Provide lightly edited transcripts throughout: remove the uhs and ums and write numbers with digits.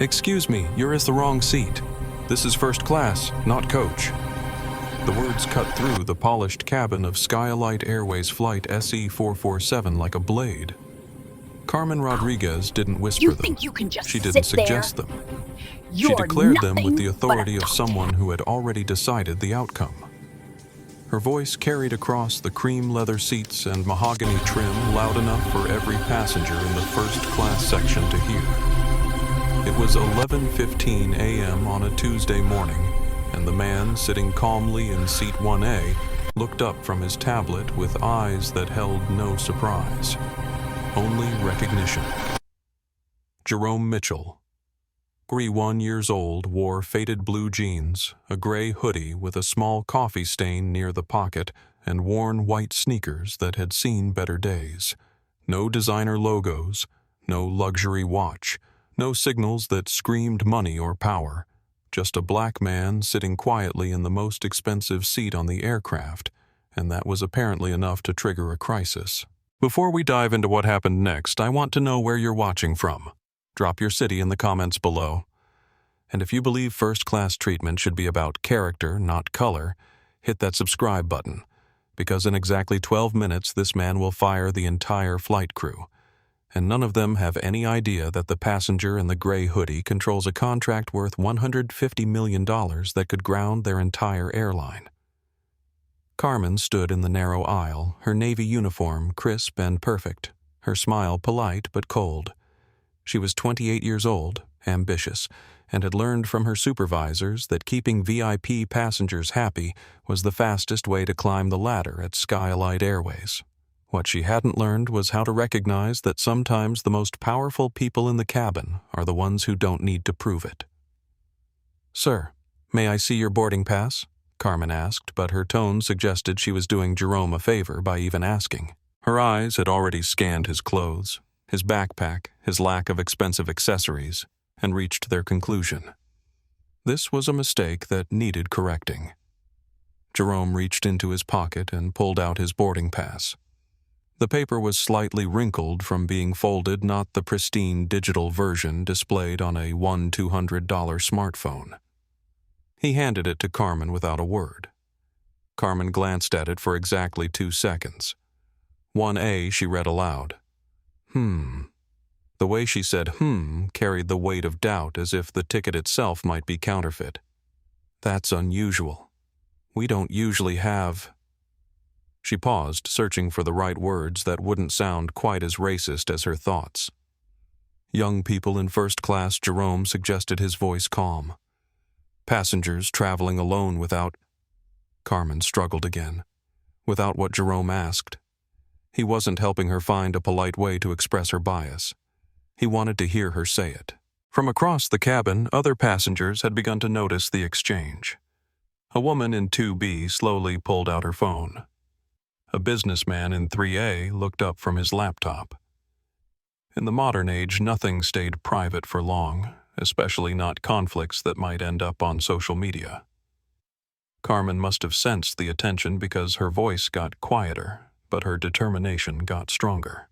"Excuse me, you're in the wrong seat. This is first class, not coach." The words cut through the polished cabin of Skylight Airways Flight SE447 like a blade. Carmen Rodriguez didn't whisper You them. think you can just She didn't sit there? suggest them. She You're declared them with the nothing authority but a of someone dog. who had already decided the outcome. Her voice carried across the cream leather seats and mahogany trim loud enough for every passenger in the first-class section to hear. It was 11:15 a.m. on a Tuesday morning, and the man sitting calmly in seat 1A looked up from his tablet with eyes that held no surprise, only recognition. Jerome Mitchell, 31 years old, wore faded blue jeans, a gray hoodie with a small coffee stain near the pocket, and worn white sneakers that had seen better days. No designer logos, no luxury watch, no signals that screamed money or power. Just a black man sitting quietly in the most expensive seat on the aircraft, and that was apparently enough to trigger a crisis. Before we dive into what happened next, I want to know where you're watching from. Drop your city in the comments below. And if you believe first-class treatment should be about character, not color, hit that subscribe button, because in exactly 12 minutes this man will fire the entire flight crew. And none of them have any idea that the passenger in the gray hoodie controls a contract worth $150 million that could ground their entire airline. Carmen stood in the narrow aisle, her navy uniform crisp and perfect, her smile polite but cold. She was 28 years old, ambitious, and had learned from her supervisors that keeping VIP passengers happy was the fastest way to climb the ladder at Skylight Airways. What she hadn't learned was how to recognize that sometimes the most powerful people in the cabin are the ones who don't need to prove it. "Sir, may I see your boarding pass?" Carmen asked, but her tone suggested she was doing Jerome a favor by even asking. Her eyes had already scanned his clothes, his backpack, his lack of expensive accessories, and reached their conclusion. This was a mistake that needed correcting. Jerome reached into his pocket and pulled out his boarding pass. The paper was slightly wrinkled from being folded, not the pristine digital version displayed on a $200 smartphone. He handed it to Carmen without a word. Carmen glanced at it for exactly 2 seconds. 1A, she read aloud. The way she said carried the weight of doubt, as if the ticket itself might be counterfeit. "That's unusual. We don't usually have—" She paused, searching for the right words that wouldn't sound quite as racist as her thoughts. "Young people in first class," Jerome suggested, his voice calm. "Passengers traveling alone without—" Carmen struggled again. Without what Jerome asked. He wasn't helping her find a polite way to express her bias. He wanted to hear her say it. From across the cabin, other passengers had begun to notice the exchange. A woman in 2B slowly pulled out her phone. A businessman in 3A looked up from his laptop. In the modern age, nothing stayed private for long, especially not conflicts that might end up on social media. Carmen must have sensed the attention because her voice got quieter, but her determination got stronger.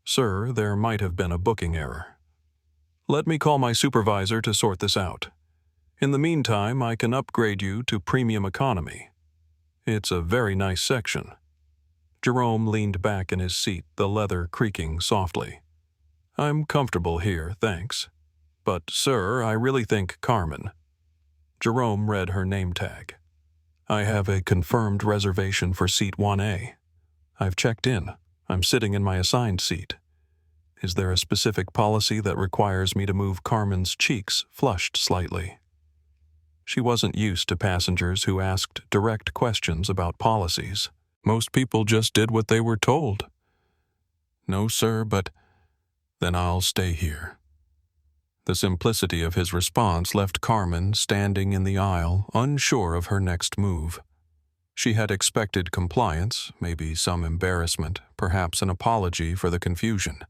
"Sir, there might have been a booking error. Let me call my supervisor to sort this out. In the meantime, I can upgrade you to premium economy. It's a very nice section." Jerome leaned back in his seat, the leather creaking softly. "I'm comfortable here, thanks. But, sir, I really think Carmen—" Jerome read her name tag. "I have a confirmed reservation for seat 1A. I've checked in. I'm sitting in my assigned seat. Is there a specific policy that requires me to move?" Carmen's cheeks flushed slightly. She wasn't used to passengers who asked direct questions about policies. Most people just did what they were told. "No, sir, but—" "Then I'll stay here." The simplicity of his response left Carmen standing in the aisle, unsure of her next move. She had expected compliance, maybe some embarrassment, perhaps an apology for the confusion.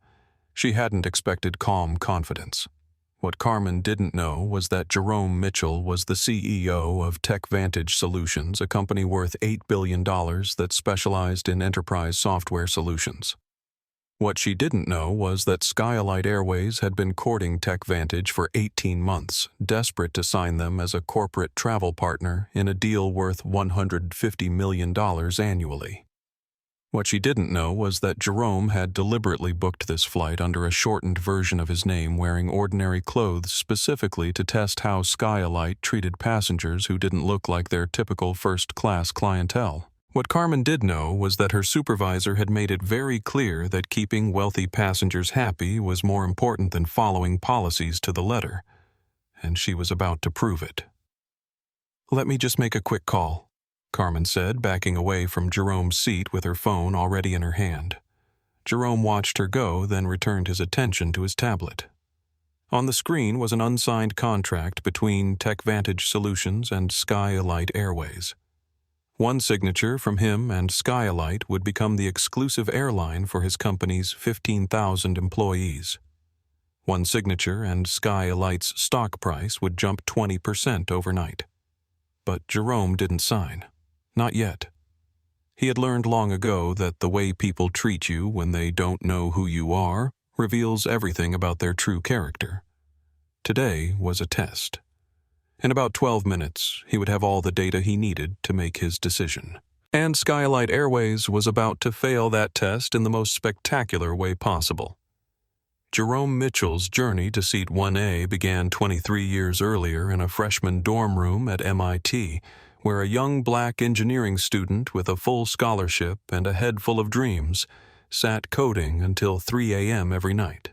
She hadn't expected calm confidence. What Carmen didn't know was that Jerome Mitchell was the CEO of TechVantage Solutions, a company worth $8 billion that specialized in enterprise software solutions. What she didn't know was that Skylight Airways had been courting TechVantage for 18 months, desperate to sign them as a corporate travel partner in a deal worth $150 million annually. What she didn't know was that Jerome had deliberately booked this flight under a shortened version of his name, wearing ordinary clothes specifically to test how Skylight treated passengers who didn't look like their typical first-class clientele. What Carmen did know was that her supervisor had made it very clear that keeping wealthy passengers happy was more important than following policies to the letter, and she was about to prove it. "Let me just make a quick call," Carmen said, backing away from Jerome's seat with her phone already in her hand. Jerome watched her go, then returned his attention to his tablet. On the screen was an unsigned contract between TechVantage Solutions and Skylight Airways. One signature from him and Skylight would become the exclusive airline for his company's 15,000 employees. One signature and Skylight's stock price would jump 20% overnight. But Jerome didn't sign. Not yet. He had learned long ago that the way people treat you when they don't know who you are reveals everything about their true character. Today was a test. In about 12 minutes, he would have all the data he needed to make his decision. And Skylight Airways was about to fail that test in the most spectacular way possible. Jerome Mitchell's journey to seat 1A began 23 years earlier in a freshman dorm room at MIT, where a young black engineering student with a full scholarship and a head full of dreams sat coding until 3 a.m. every night.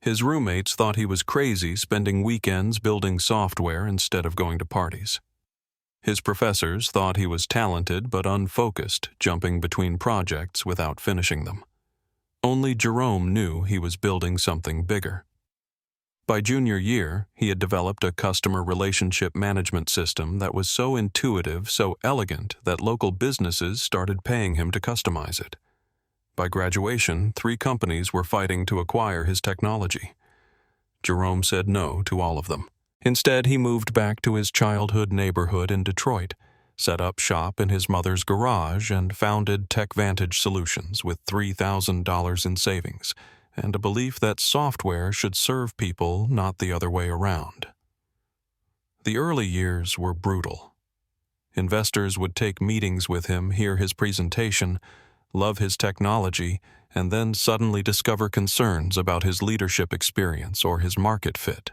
His roommates thought he was crazy spending weekends building software instead of going to parties. His professors thought he was talented but unfocused, jumping between projects without finishing them. Only Jerome knew he was building something bigger. By junior year, he had developed a customer relationship management system that was so intuitive, so elegant, that local businesses started paying him to customize it. By graduation, 3 companies were fighting to acquire his technology. Jerome said no to all of them. Instead, he moved back to his childhood neighborhood in Detroit, set up shop in his mother's garage, and founded TechVantage Solutions with $3,000 in savings and a belief that software should serve people, not the other way around. The early years were brutal. Investors would take meetings with him, hear his presentation, love his technology, and then suddenly discover concerns about his leadership experience or his market fit.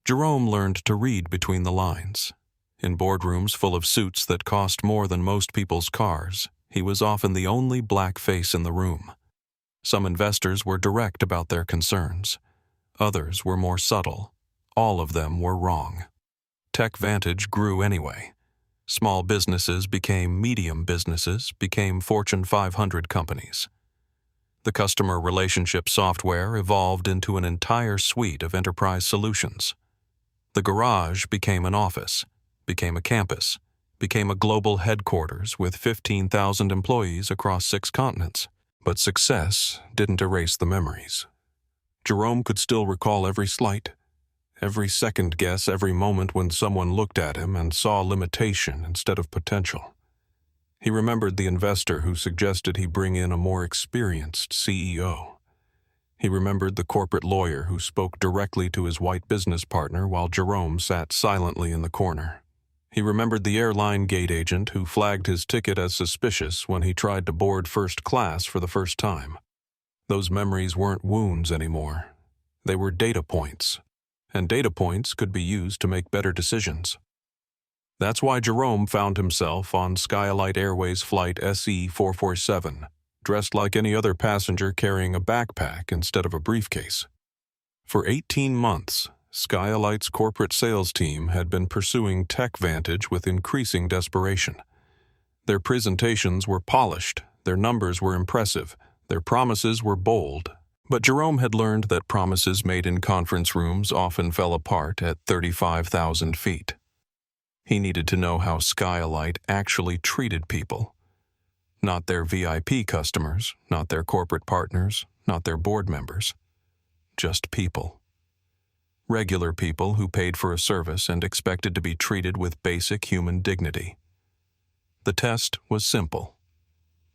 Jerome learned to read between the lines. In boardrooms full of suits that cost more than most people's cars, he was often the only black face in the room. Some investors were direct about their concerns. Others were more subtle. All of them were wrong. TechVantage grew anyway. Small businesses became medium businesses, became Fortune 500 companies. The customer relationship software evolved into an entire suite of enterprise solutions. The garage became an office, became a campus, became a global headquarters with 15,000 employees across 6 continents. But success didn't erase the memories. Jerome could still recall every slight, every second guess, every moment when someone looked at him and saw limitation instead of potential. He remembered the investor who suggested he bring in a more experienced CEO. He remembered the corporate lawyer who spoke directly to his white business partner while Jerome sat silently in the corner. He remembered the airline gate agent who flagged his ticket as suspicious when he tried to board first class for the first time. Those memories weren't wounds anymore. They were data points, and data points could be used to make better decisions. That's why Jerome found himself on Skylight Airways Flight SE447, dressed like any other passenger carrying a backpack instead of a briefcase. For 18 months, Skylight's corporate sales team had been pursuing TechVantage with increasing desperation. Their presentations were polished, their numbers were impressive, their promises were bold, but Jerome had learned that promises made in conference rooms often fell apart at 35,000 feet. He needed to know how Skylight actually treated people. Not their VIP customers, not their corporate partners, not their board members. Just people. Regular people who paid for a service and expected to be treated with basic human dignity. The test was simple.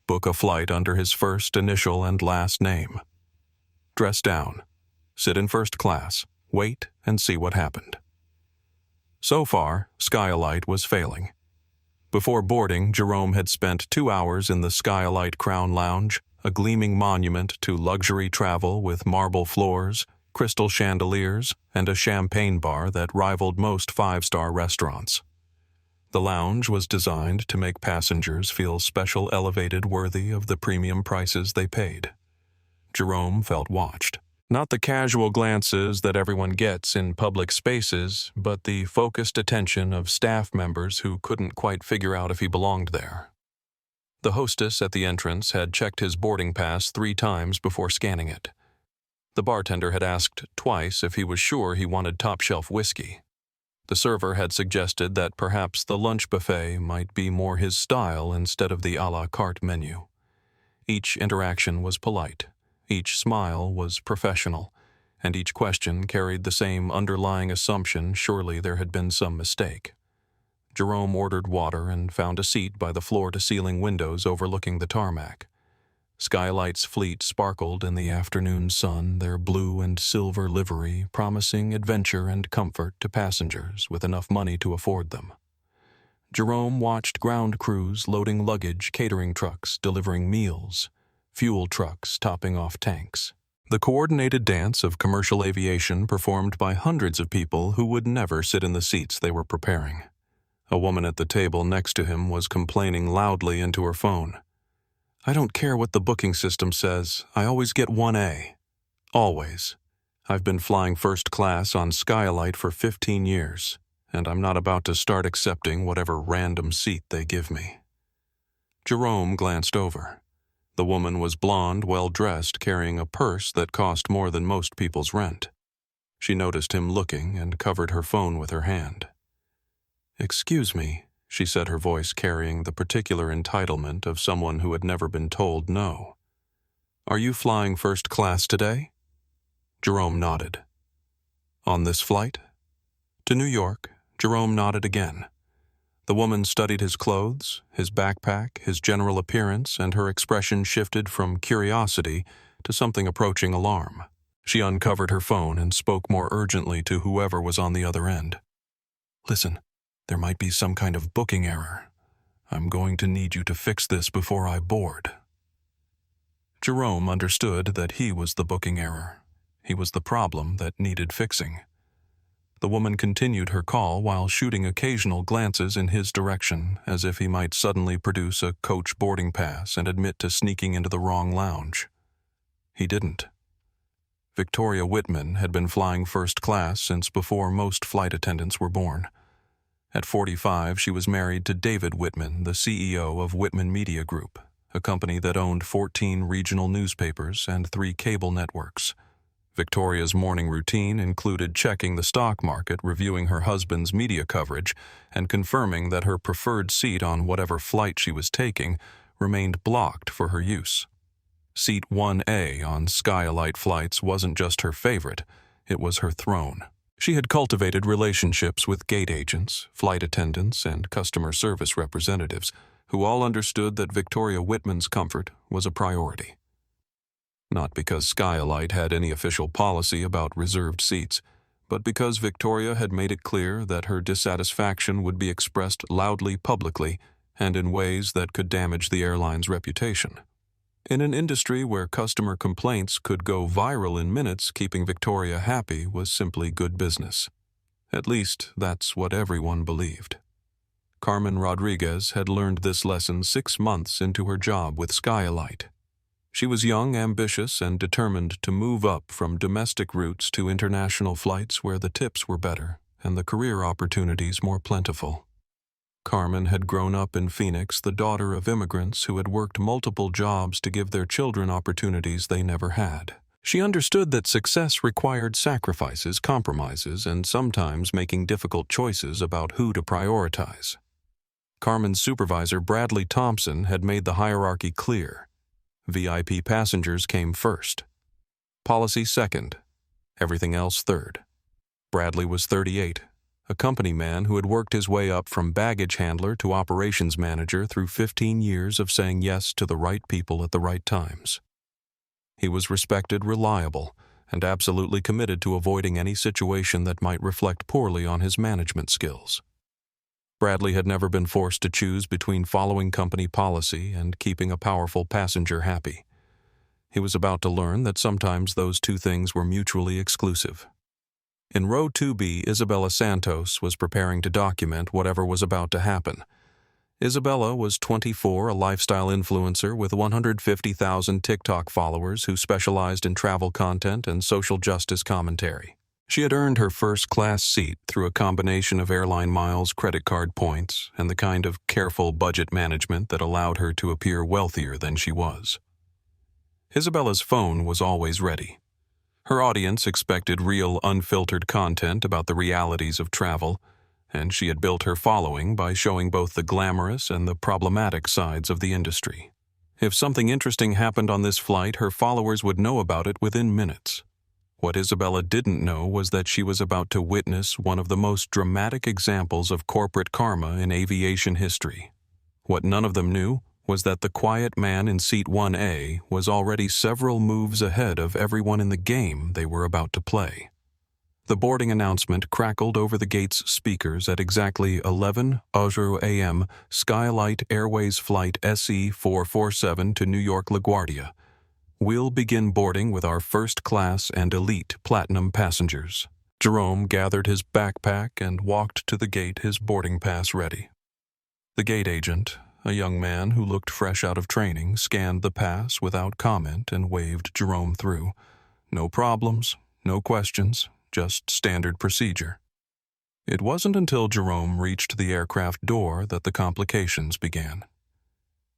book a flight under his first initial and last name. Dress down, sit in first class, wait, and see what happened. So far, Skylight was failing. Before boarding, Jerome had spent 2 hours in the Skylight Crown Lounge, a gleaming monument to luxury travel with marble floors, crystal chandeliers, and a champagne bar that rivaled most five-star restaurants. The lounge was designed to make passengers feel special elevated worthy of the premium prices they paid. Jerome felt watched. Not the casual glances that everyone gets in public spaces, but the focused attention of staff members who couldn't quite figure out if he belonged there. The hostess at the entrance had checked his boarding pass 3 times before scanning it. The bartender had asked twice if he was sure he wanted top-shelf whiskey. The server had suggested that perhaps the lunch buffet might be more his style instead of the a la carte menu. Each interaction was polite, each smile was professional, and each question carried the same underlying assumption surely there had been some mistake. Jerome ordered water and found a seat by the floor-to-ceiling windows overlooking the tarmac. Skylight's fleet sparkled in the afternoon sun, their blue and silver livery promising adventure and comfort to passengers with enough money to afford them. Jerome watched ground crews loading luggage, catering trucks delivering meals, fuel trucks topping off tanks. The coordinated dance of commercial aviation performed by hundreds of people who would never sit in the seats they were preparing. A woman at the table next to him was complaining loudly into her phone. "I don't care what the booking system says, I always get 1A. Always. I've been flying first class on Skylight for 15 years, and I'm not about to start accepting whatever random seat they give me." Jerome glanced over. The woman was blonde, well-dressed, carrying a purse that cost more than most people's rent. She noticed him looking and covered her phone with her hand. "Excuse me," she said, her voice carrying the particular entitlement of someone who had never been told no. "Are you flying first class today?" Jerome nodded. "On this flight?" To New York, Jerome nodded again. The woman studied his clothes, his backpack, his general appearance, and her expression shifted from curiosity to something approaching alarm. She uncovered her phone and spoke more urgently to whoever was on the other end. "Listen. There might be some kind of booking error. I'm going to need you to fix this before I board." Jerome understood that he was the booking error. He was the problem that needed fixing. The woman continued her call while shooting occasional glances in his direction, as if he might suddenly produce a coach boarding pass and admit to sneaking into the wrong lounge. He didn't. Victoria Whitman had been flying first class since before most flight attendants were born. At 45, she was married to David Whitman, the CEO of Whitman Media Group, a company that owned 14 regional newspapers and 3 cable networks. Victoria's morning routine included checking the stock market, reviewing her husband's media coverage, and confirming that her preferred seat on whatever flight she was taking remained blocked for her use. Seat 1A on Skylight flights wasn't just her favorite, it was her throne. She had cultivated relationships with gate agents, flight attendants, and customer service representatives, who all understood that Victoria Whitman's comfort was a priority. Not because Skylight had any official policy about reserved seats, but because Victoria had made it clear that her dissatisfaction would be expressed loudly publicly and in ways that could damage the airline's reputation. In an industry where customer complaints could go viral in minutes, keeping Victoria happy was simply good business. At least, that's what everyone believed. Carmen Rodriguez had learned this lesson 6 months into her job with Skylight. She was young, ambitious, and determined to move up from domestic routes to international flights where the tips were better and the career opportunities more plentiful. Carmen had grown up in Phoenix, the daughter of immigrants who had worked multiple jobs to give their children opportunities they never had. She understood that success required sacrifices, compromises, and sometimes making difficult choices about who to prioritize. Carmen's supervisor, Bradley Thompson, had made the hierarchy clear. VIP passengers came first. Policy second. Everything else third. Bradley was 38, a company man who had worked his way up from baggage handler to operations manager through 15 years of saying yes to the right people at the right times. He was respected, reliable, and absolutely committed to avoiding any situation that might reflect poorly on his management skills. Bradley had never been forced to choose between following company policy and keeping a powerful passenger happy. He was about to learn that sometimes those two things were mutually exclusive. In row 2B, Isabella Santos was preparing to document whatever was about to happen. Isabella was 24, a lifestyle influencer with 150,000 TikTok followers who specialized in travel content and social justice commentary. She had earned her first-class seat through a combination of airline miles, credit card points, and the kind of careful budget management that allowed her to appear wealthier than she was. Isabella's phone was always ready. Her audience expected real, unfiltered content about the realities of travel, and she had built her following by showing both the glamorous and the problematic sides of the industry. If something interesting happened on this flight, her followers would know about it within minutes. What Isabella didn't know was that she was about to witness one of the most dramatic examples of corporate karma in aviation history. What none of them knew was that the quiet man in seat 1A was already several moves ahead of everyone in the game they were about to play. The boarding announcement crackled over the gate's speakers at exactly 11:00 a.m. Skylight Airways Flight SE447 to New York LaGuardia. We'll begin boarding with our first-class and elite platinum passengers. Jerome gathered his backpack and walked to the gate, his boarding pass ready. The gate agent, a young man who looked fresh out of training, scanned the pass without comment and waved Jerome through. No problems, no questions, just standard procedure. It wasn't until Jerome reached the aircraft door that the complications began.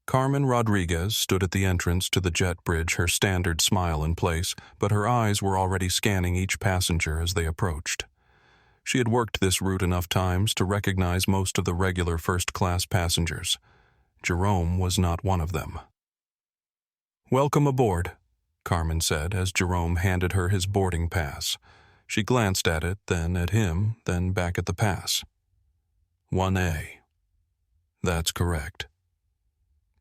Carmen Rodriguez stood at the entrance to the jet bridge, her standard smile in place, but her eyes were already scanning each passenger as they approached. She had worked this route enough times to recognize most of the regular first-class passengers. Jerome was not one of them. "Welcome aboard," Carmen said as Jerome handed her his boarding pass. She glanced at it, then at him, then back at the pass. 1A. That's correct.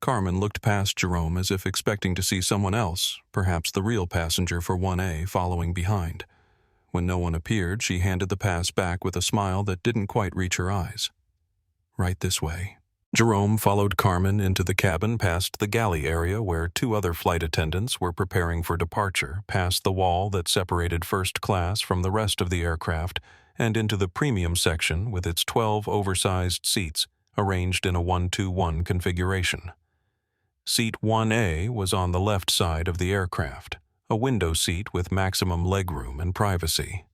Carmen looked past Jerome as if expecting to see someone else, perhaps the real passenger for 1A, following behind. When no one appeared, she handed the pass back with a smile that didn't quite reach her eyes. "Right this way." Jerome followed Carmen into the cabin past the galley area where two other flight attendants were preparing for departure, past the wall that separated first class from the rest of the aircraft, and into the premium section with its 12 oversized seats arranged in a 1-2-1 configuration. Seat 1A was on the left side of the aircraft, a window seat with maximum legroom and privacy.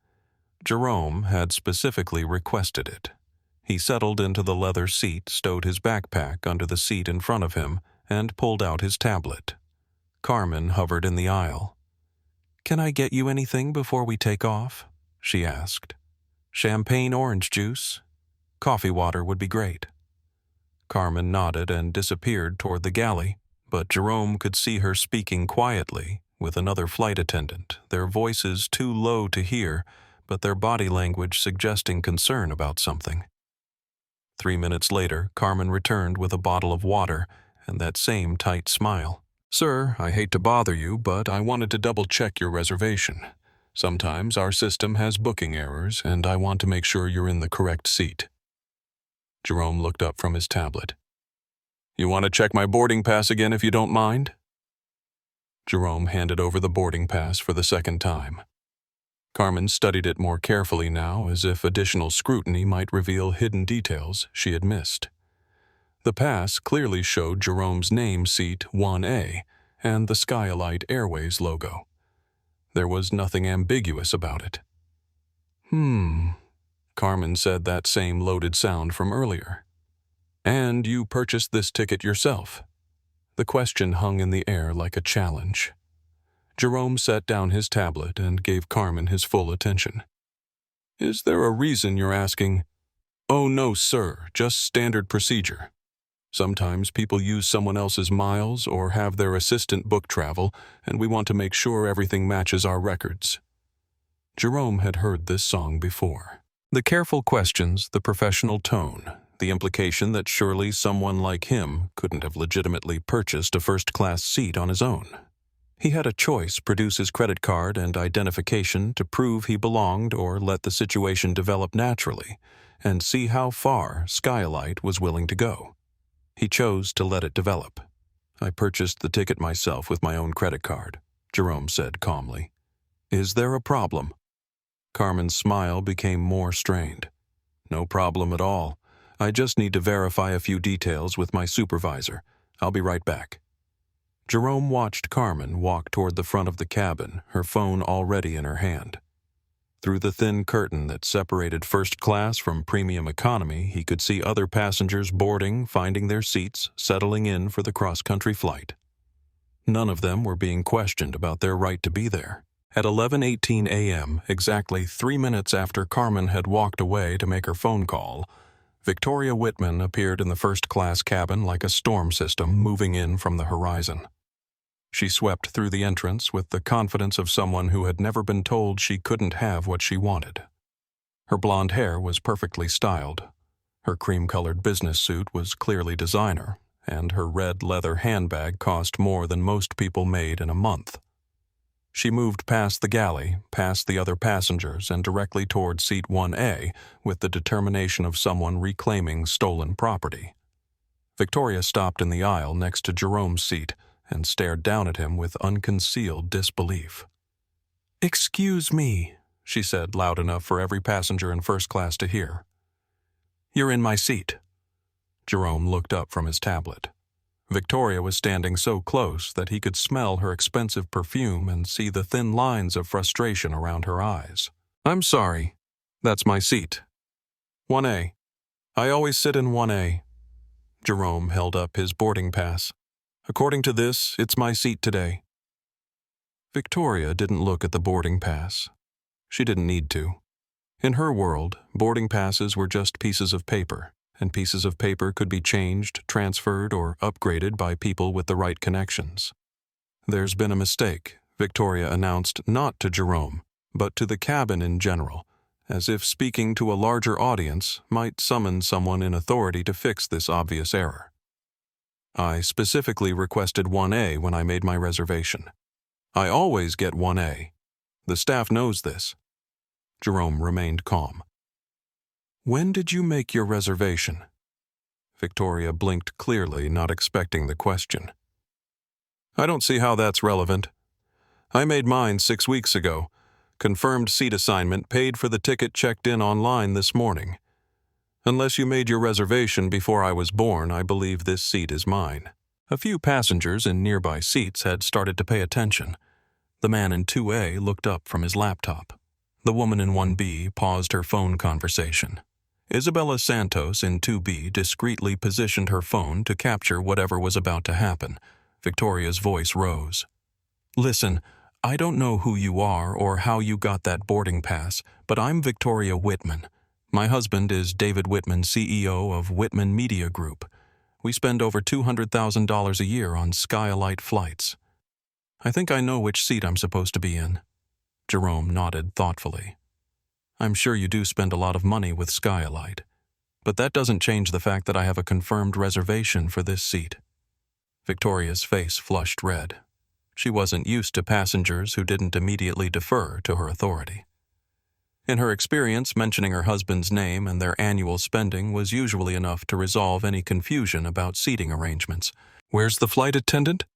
Jerome had specifically requested it. He settled into the leather seat, stowed his backpack under the seat in front of him, and pulled out his tablet. Carmen hovered in the aisle. "Can I get you anything before we take off?" she asked. "Champagne orange juice? Coffee water would be great." Carmen nodded and disappeared toward the galley, but Jerome could see her speaking quietly with another flight attendant, their voices too low to hear, but their body language suggesting concern about something. 3 minutes later, Carmen returned with a bottle of water and that same tight smile. "Sir, I hate to bother you, but I wanted to double-check your reservation. Sometimes our system has booking errors, and I want to make sure you're in the correct seat." Jerome looked up from his tablet. "You want to check my boarding pass again if you don't mind?" Jerome handed over the boarding pass for the second time. Carmen studied it more carefully now, as if additional scrutiny might reveal hidden details she had missed. The pass clearly showed Jerome's name, seat 1A, and the Skylight Airways logo. There was nothing ambiguous about it. Carmen said that same loaded sound from earlier. "And you purchased this ticket yourself?" The question hung in the air like a challenge. Jerome set down his tablet and gave Carmen his full attention. "Is there a reason you're asking?" "Oh, no, sir, just standard procedure. Sometimes people use someone else's miles or have their assistant book travel, and we want to make sure everything matches our records." Jerome had heard this song before. The careful questions, the professional tone, the implication that surely someone like him couldn't have legitimately purchased a first-class seat on his own. He had a choice: produce his credit card and identification to prove he belonged, or let the situation develop naturally and see how far Skylight was willing to go. He chose to let it develop. "I purchased the ticket myself with my own credit card," Jerome said calmly. "Is there a problem?" Carmen's smile became more strained. "No problem at all. I just need to verify a few details with my supervisor. I'll be right back." Jerome watched Carmen walk toward the front of the cabin, her phone already in her hand. Through the thin curtain that separated first class from premium economy, he could see other passengers boarding, finding their seats, settling in for the cross-country flight. None of them were being questioned about their right to be there. At 11:18 a.m., exactly 3 minutes after Carmen had walked away to make her phone call, Victoria Whitman appeared in the first-class cabin like a storm system moving in from the horizon. She swept through the entrance with the confidence of someone who had never been told she couldn't have what she wanted. Her blonde hair was perfectly styled. Her cream-colored business suit was clearly designer, and her red leather handbag cost more than most people made in a month. She moved past the galley, past the other passengers, and directly toward seat 1A with the determination of someone reclaiming stolen property. Victoria stopped in the aisle next to Jerome's seat and stared down at him with unconcealed disbelief. "Excuse me," she said loud enough for every passenger in first class to hear. "You're in my seat." Jerome looked up from his tablet. Victoria was standing so close that he could smell her expensive perfume and see the thin lines of frustration around her eyes. "I'm sorry. That's my seat. 1A. I always sit in 1A. Jerome held up his boarding pass. "According to this, it's my seat today." Victoria didn't look at the boarding pass. She didn't need to. In her world, boarding passes were just pieces of paper, and pieces of paper could be changed, transferred, or upgraded by people with the right connections. "There's been a mistake," Victoria announced, not to Jerome, but to the cabin in general, as if speaking to a larger audience might summon someone in authority to fix this obvious error. "I specifically requested 1A when I made my reservation. I always get 1A. The staff knows this." Jerome remained calm. "When did you make your reservation?" Victoria blinked clearly, not expecting the question. "I don't see how that's relevant. I made mine 6 weeks ago. Confirmed seat assignment, paid for the ticket, checked in online this morning. Unless you made your reservation before I was born, I believe this seat is mine." A few passengers in nearby seats had started to pay attention. The man in 2A looked up from his laptop. The woman in 1B paused her phone conversation. Isabella Santos in 2B discreetly positioned her phone to capture whatever was about to happen. Victoria's voice rose. "Listen, I don't know who you are or how you got that boarding pass, but I'm Victoria Whitman. My husband is David Whitman, CEO of Whitman Media Group. We spend over $200,000 a year on Skylight flights. I think I know which seat I'm supposed to be in." Jerome nodded thoughtfully. "I'm sure you do spend a lot of money with Skylight, but that doesn't change the fact that I have a confirmed reservation for this seat." Victoria's face flushed red. She wasn't used to passengers who didn't immediately defer to her authority. In her experience, mentioning her husband's name and their annual spending was usually enough to resolve any confusion about seating arrangements. "Where's the flight attendant?"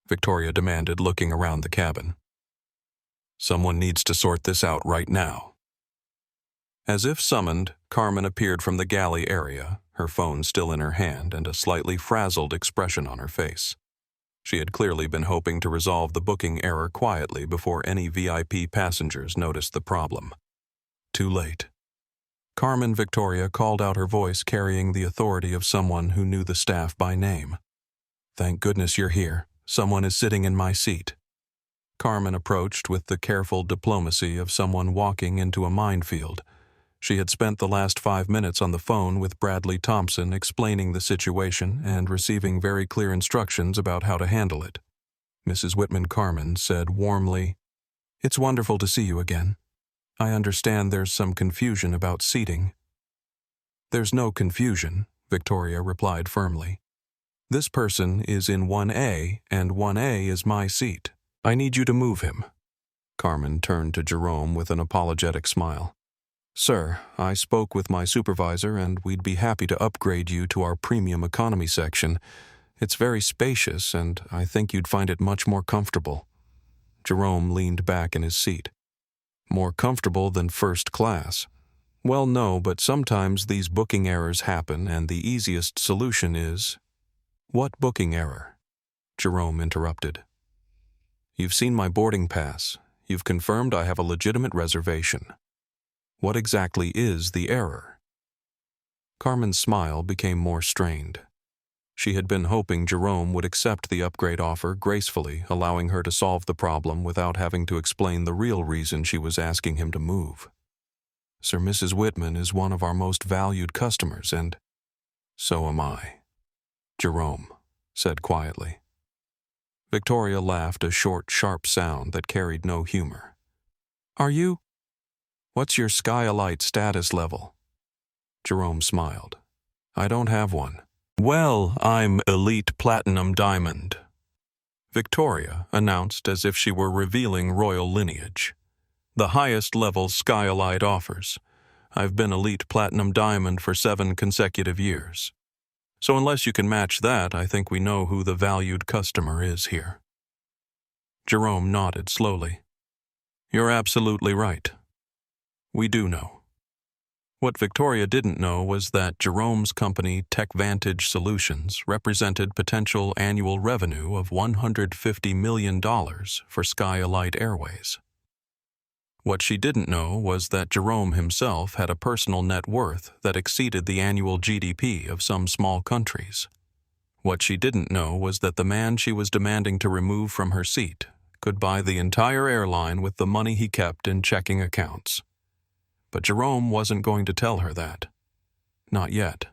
Victoria demanded, looking around the cabin. "Someone needs to sort this out right now." As if summoned, Carmen appeared from the galley area, her phone still in her hand and a slightly frazzled expression on her face. She had clearly been hoping to resolve the booking error quietly before any VIP passengers noticed the problem. Too late. Carmen Victoria called out, her voice carrying the authority of someone who knew the staff by name. "Thank goodness you're here. Someone is sitting in my seat." Carmen approached with the careful diplomacy of someone walking into a minefield. She had spent the last 5 minutes on the phone with Bradley Thompson explaining the situation and receiving very clear instructions about how to handle it. Mrs. Whitman Carmen said warmly, "It's wonderful to see you again. I understand there's some confusion about seating. There's no confusion, Victoria replied firmly. This person is in 1A, and 1A is my seat. I need you to move him. Carmen turned to Jerome with an apologetic smile. Sir, I spoke with my supervisor and we'd be happy to upgrade you to our premium economy section. It's very spacious and I think you'd find it much more comfortable. Jerome leaned back in his seat. More comfortable than first class. Well, no, but sometimes these booking errors happen and the easiest solution is... What booking error? Jerome interrupted. You've seen my boarding pass. You've confirmed I have a legitimate reservation. What exactly is the error? Carmen's smile became more strained. She had been hoping Jerome would accept the upgrade offer gracefully, allowing her to solve the problem without having to explain the real reason she was asking him to move. Sir, Mrs. Whitman is one of our most valued customers, and so am I. Jerome said quietly. Victoria laughed a short, sharp sound that carried no humor. Are you? What's your skylight status level? Jerome smiled. I don't have one. Well, I'm Elite Platinum Diamond. Victoria announced as if she were revealing royal lineage. The highest level skylight offers. I've been Elite Platinum Diamond for 7 consecutive years. So unless you can match that, I think we know who the valued customer is here. Jerome nodded slowly. You're absolutely right. We do know. What Victoria didn't know was that Jerome's company, TechVantage Solutions, represented potential annual revenue of $150 million for Skyalite Airways. What she didn't know was that Jerome himself had a personal net worth that exceeded the annual GDP of some small countries. What she didn't know was that the man she was demanding to remove from her seat could buy the entire airline with the money he kept in checking accounts. But Jerome wasn't going to tell her that. Not yet.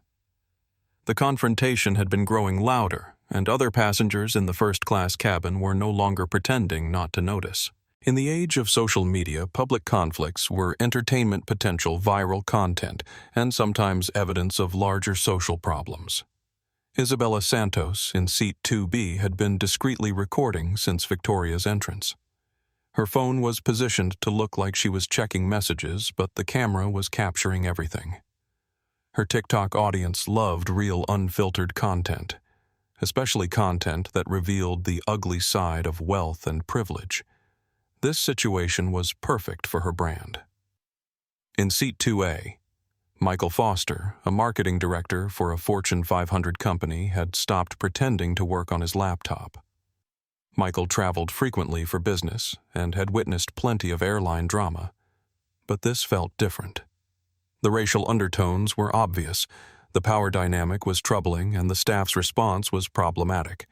The confrontation had been growing louder, and other passengers in the first-class cabin were no longer pretending not to notice. In the age of social media, public conflicts were entertainment potential viral content and sometimes evidence of larger social problems. Isabella Santos in seat 2B had been discreetly recording since Victoria's entrance. Her phone was positioned to look like she was checking messages, but the camera was capturing everything. Her TikTok audience loved real unfiltered content, especially content that revealed the ugly side of wealth and privilege. This situation was perfect for her brand. In seat 2A, Michael Foster, a marketing director for a Fortune 500 company, had stopped pretending to work on his laptop. Michael traveled frequently for business and had witnessed plenty of airline drama, but this felt different. The racial undertones were obvious, the power dynamic was troubling, and the staff's response was problematic.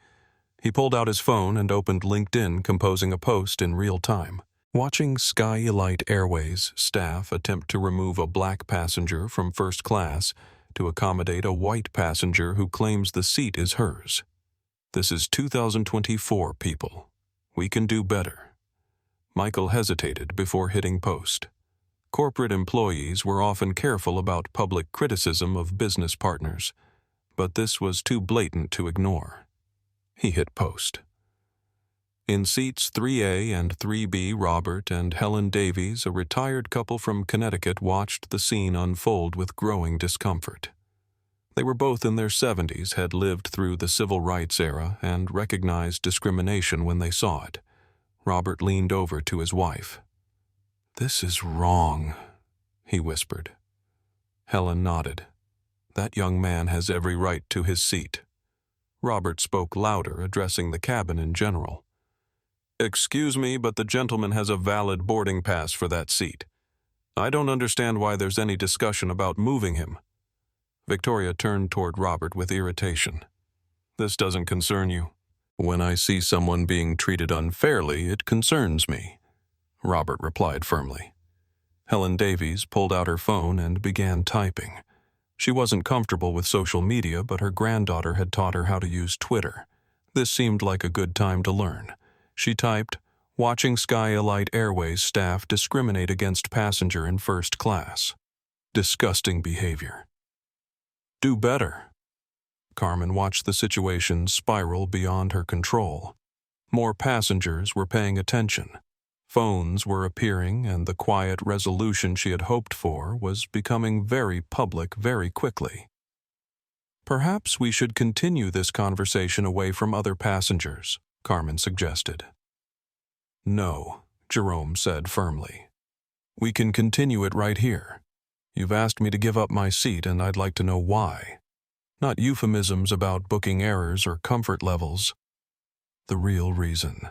He pulled out his phone and opened LinkedIn, composing a post in real time. Watching Skyalite Airways staff attempt to remove a black passenger from first class to accommodate a white passenger who claims the seat is hers. This is 2024, people. We can do better. Michael hesitated before hitting post. Corporate employees were often careful about public criticism of business partners, but this was too blatant to ignore. He hit post. In seats 3A and 3B, Robert and Helen Davies, a retired couple from Connecticut, watched the scene unfold with growing discomfort. They were both in their 70s, had lived through the civil rights era, and recognized discrimination when they saw it. Robert leaned over to his wife. "This is wrong," he whispered. Helen nodded. "That young man has every right to his seat." Robert spoke louder, addressing the cabin in general. "Excuse me, but the gentleman has a valid boarding pass for that seat. I don't understand why there's any discussion about moving him." Victoria turned toward Robert with irritation. "This doesn't concern you. When I see someone being treated unfairly, it concerns me," Robert replied firmly. Helen Davies pulled out her phone and began typing. She wasn't comfortable with social media, but her granddaughter had taught her how to use Twitter. This seemed like a good time to learn. She typed, watching Skyalite Airways staff discriminate against passenger in first class. Disgusting behavior. Do better. Carmen watched the situation spiral beyond her control. More passengers were paying attention. Phones were appearing, and the quiet resolution she had hoped for was becoming very public very quickly. Perhaps we should continue this conversation away from other passengers, Carmen suggested. No, Jerome said firmly. We can continue it right here. You've asked me to give up my seat, and I'd like to know why. Not euphemisms about booking errors or comfort levels. The real reason.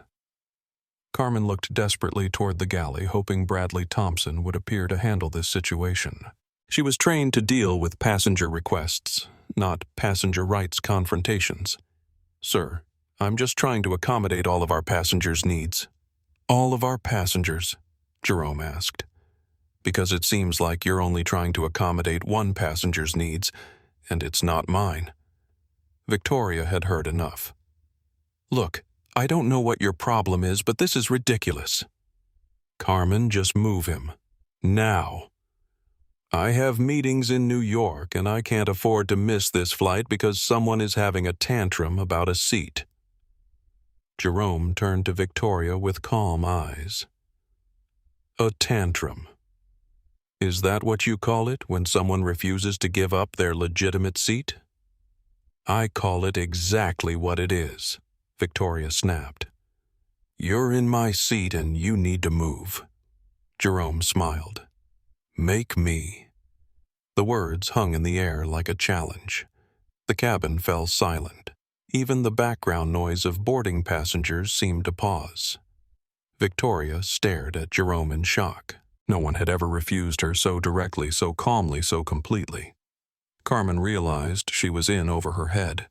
Carmen looked desperately toward the galley, hoping Bradley Thompson would appear to handle this situation. She was trained to deal with passenger requests, not passenger rights confrontations. Sir, I'm just trying to accommodate all of our passengers' needs. All of our passengers? Jerome asked. Because it seems like you're only trying to accommodate one passenger's needs, and it's not mine. Victoria had heard enough. Look, I don't know what your problem is, but this is ridiculous. Carmen, just move him. Now. I have meetings in New York, and I can't afford to miss this flight because someone is having a tantrum about a seat. Jerome turned to Victoria with calm eyes. A tantrum. Is that what you call it when someone refuses to give up their legitimate seat? I call it exactly what it is, Victoria snapped. You're in my seat and you need to move. Jerome smiled. Make me. The words hung in the air like a challenge. The cabin fell silent. Even the background noise of boarding passengers seemed to pause. Victoria stared at Jerome in shock. No one had ever refused her so directly, so calmly, so completely. Carmen realized she was in over her head.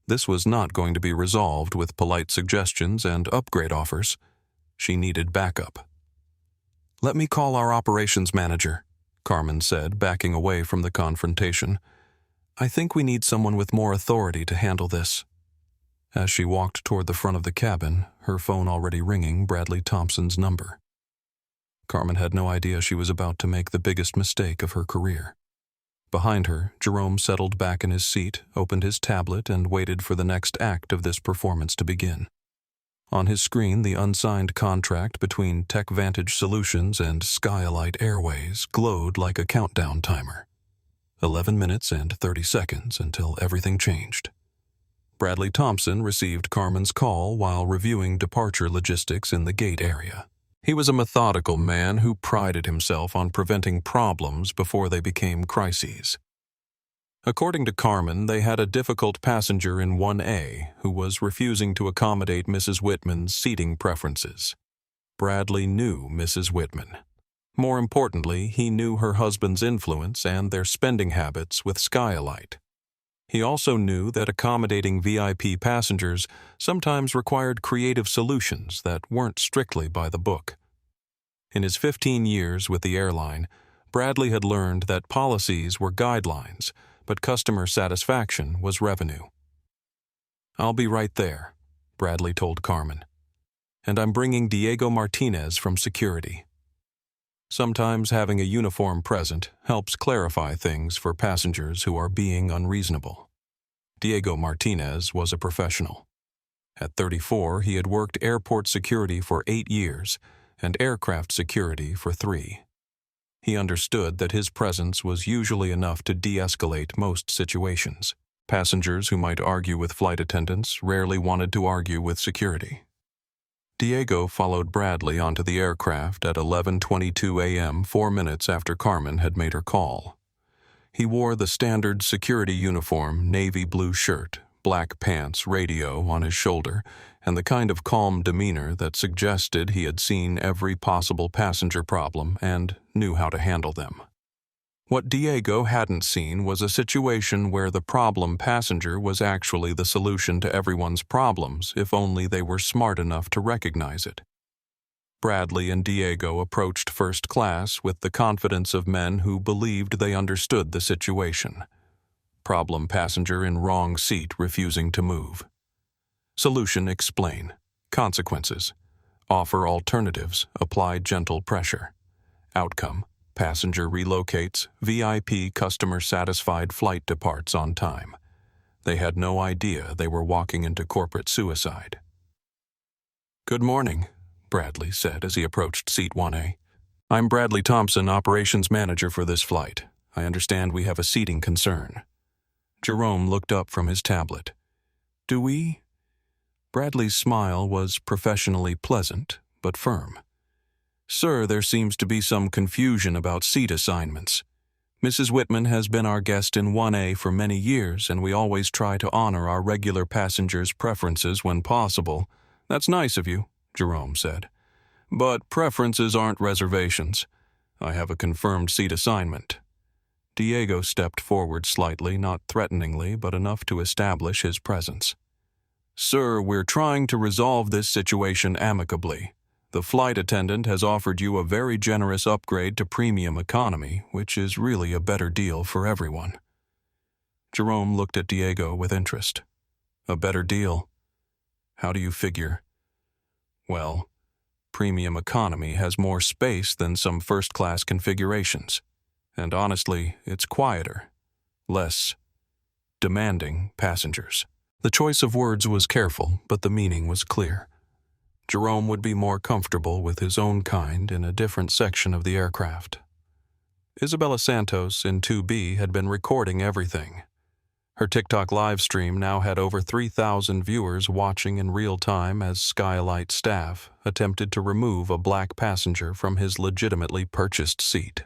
This was not going to be resolved with polite suggestions and upgrade offers. She needed backup. Let me call our operations manager, Carmen said, backing away from the confrontation. I think we need someone with more authority to handle this. As she walked toward the front of the cabin, her phone already ringing Bradley Thompson's number. Carmen had no idea she was about to make the biggest mistake of her career. Behind her, Jerome settled back in his seat, opened his tablet, and waited for the next act of this performance to begin. On his screen, the unsigned contract between Tech Vantage Solutions and Skyalite Airways glowed like a countdown timer. 11 minutes and 30 seconds until everything changed. Bradley Thompson received Carmen's call while reviewing departure logistics in the gate area. He was a methodical man who prided himself on preventing problems before they became crises. According to Carmen, they had a difficult passenger in 1A who was refusing to accommodate Mrs. Whitman's seating preferences. Bradley knew Mrs. Whitman. More importantly, he knew her husband's influence and their spending habits with Skyalite. He also knew that accommodating VIP passengers sometimes required creative solutions that weren't strictly by the book. In his 15 years with the airline, Bradley had learned that policies were guidelines, but customer satisfaction was revenue. I'll be right there, Bradley told Carmen. And I'm bringing Diego Martinez from security. Sometimes having a uniform present helps clarify things for passengers who are being unreasonable. Diego Martinez was a professional. At 34, he had worked airport security for 8 years and aircraft security for 3. He understood that his presence was usually enough to de-escalate most situations. Passengers who might argue with flight attendants rarely wanted to argue with security. Diego followed Bradley onto the aircraft at 11:22 a.m., 4 minutes after Carmen had made her call. He wore the standard security uniform, navy blue shirt, black pants, radio on his shoulder, and the kind of calm demeanor that suggested he had seen every possible passenger problem and knew how to handle them. What Diego hadn't seen was a situation where the problem passenger was actually the solution to everyone's problems if only they were smart enough to recognize it. Bradley and Diego approached first class with the confidence of men who believed they understood the situation. Problem passenger in wrong seat refusing to move. Solution explain. Consequences. Offer alternatives, apply gentle pressure. Outcome, passenger relocates, VIP customer satisfied flight departs on time. They had no idea they were walking into corporate suicide. "Good morning," Bradley said as he approached seat 1A. "I'm Bradley Thompson, operations manager for this flight. I understand we have a seating concern." Jerome looked up from his tablet. "Do we?" Bradley's smile was professionally pleasant, but firm. "Sir, there seems to be some confusion about seat assignments. Mrs. Whitman has been our guest in 1A for many years, and we always try to honor our regular passengers' preferences when possible." "That's nice of you," Jerome said. "But preferences aren't reservations. I have a confirmed seat assignment." Diego stepped forward slightly, not threateningly, but enough to establish his presence. "Sir, we're trying to resolve this situation amicably. The flight attendant has offered you a very generous upgrade to premium economy, which is really a better deal for everyone." Jerome looked at Diego with interest. "A better deal? How do you figure?" "Well, premium economy has more space than some first-class configurations. And honestly, it's quieter, less demanding passengers." The choice of words was careful, but the meaning was clear. Jerome would be more comfortable with his own kind in a different section of the aircraft. Isabella Santos in 2B had been recording everything. Her TikTok livestream now had over 3,000 viewers watching in real time as Skylight staff attempted to remove a black passenger from his legitimately purchased seat.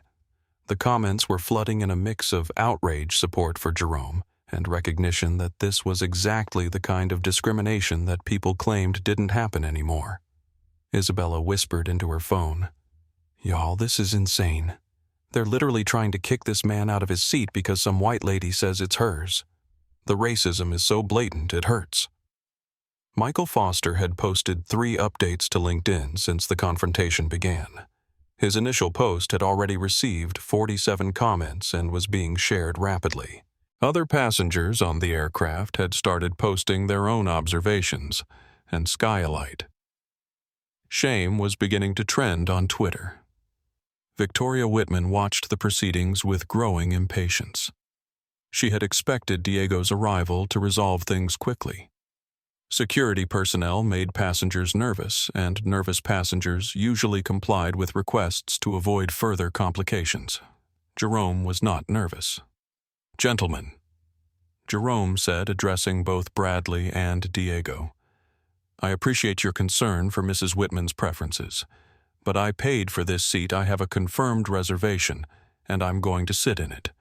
The comments were flooding in a mix of outrage support for Jerome and recognition that this was exactly the kind of discrimination that people claimed didn't happen anymore. Isabella whispered into her phone, "Y'all, this is insane. They're literally trying to kick this man out of his seat because some white lady says it's hers. The racism is so blatant it hurts." Michael Foster had posted 3 updates to LinkedIn since the confrontation began. His initial post had already received 47 comments and was being shared rapidly. Other passengers on the aircraft had started posting their own observations, and Skylight. Shame was beginning to trend on Twitter. Victoria Whitman watched the proceedings with growing impatience. She had expected Diego's arrival to resolve things quickly. Security personnel made passengers nervous, and nervous passengers usually complied with requests to avoid further complications. Jerome was not nervous. "Gentlemen," Jerome said, addressing both Bradley and Diego, "I appreciate your concern for Mrs. Whitman's preferences, but I paid for this seat. I have a confirmed reservation, and I'm going to sit in it.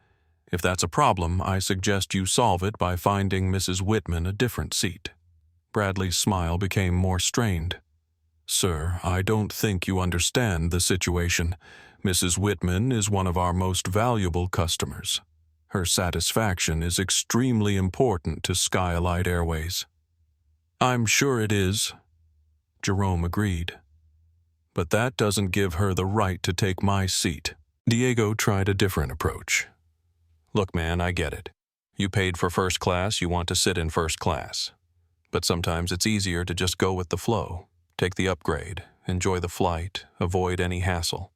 If that's a problem, I suggest you solve it by finding Mrs. Whitman a different seat." Bradley's smile became more strained. "Sir, I don't think you understand the situation. Mrs. Whitman is one of our most valuable customers. Her satisfaction is extremely important to Skylight Airways." "I'm sure it is," Jerome agreed. "But that doesn't give her the right to take my seat." Diego tried a different approach. "Look, man, I get it. You paid for first class, you want to sit in first class. But sometimes it's easier to just go with the flow, take the upgrade, enjoy the flight, avoid any hassle.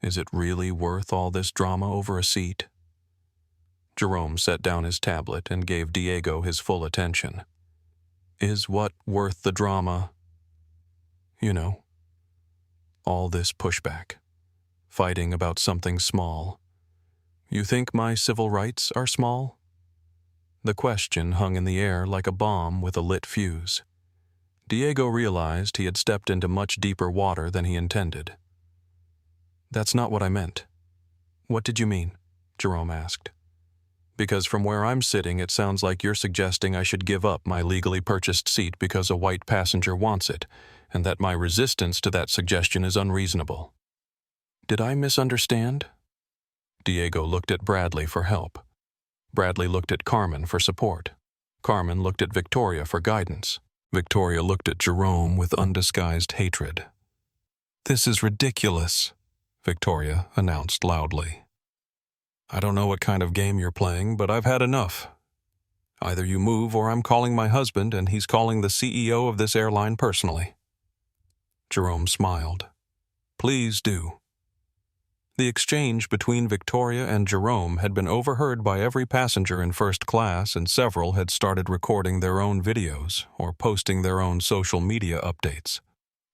Is it really worth all this drama over a seat?" Jerome set down his tablet and gave Diego his full attention. "Is what worth the drama? You know, all this pushback, fighting about something small. You think my civil rights are small?" The question hung in the air like a bomb with a lit fuse. Diego realized he had stepped into much deeper water than he intended. "That's not what I meant." "What did you mean?" Jerome asked. "Because from where I'm sitting, it sounds like you're suggesting I should give up my legally purchased seat because a white passenger wants it, and that my resistance to that suggestion is unreasonable." "Did I misunderstand?" Diego looked at Bradley for help. Bradley looked at Carmen for support. Carmen looked at Victoria for guidance. Victoria looked at Jerome with undisguised hatred. "This is ridiculous," Victoria announced loudly. "I don't know what kind of game you're playing, but I've had enough. Either you move or I'm calling my husband, and he's calling the CEO of this airline personally." Jerome smiled. Please do. The exchange between Victoria and Jerome had been overheard by every passenger in first class, and several had started recording their own videos or posting their own social media updates.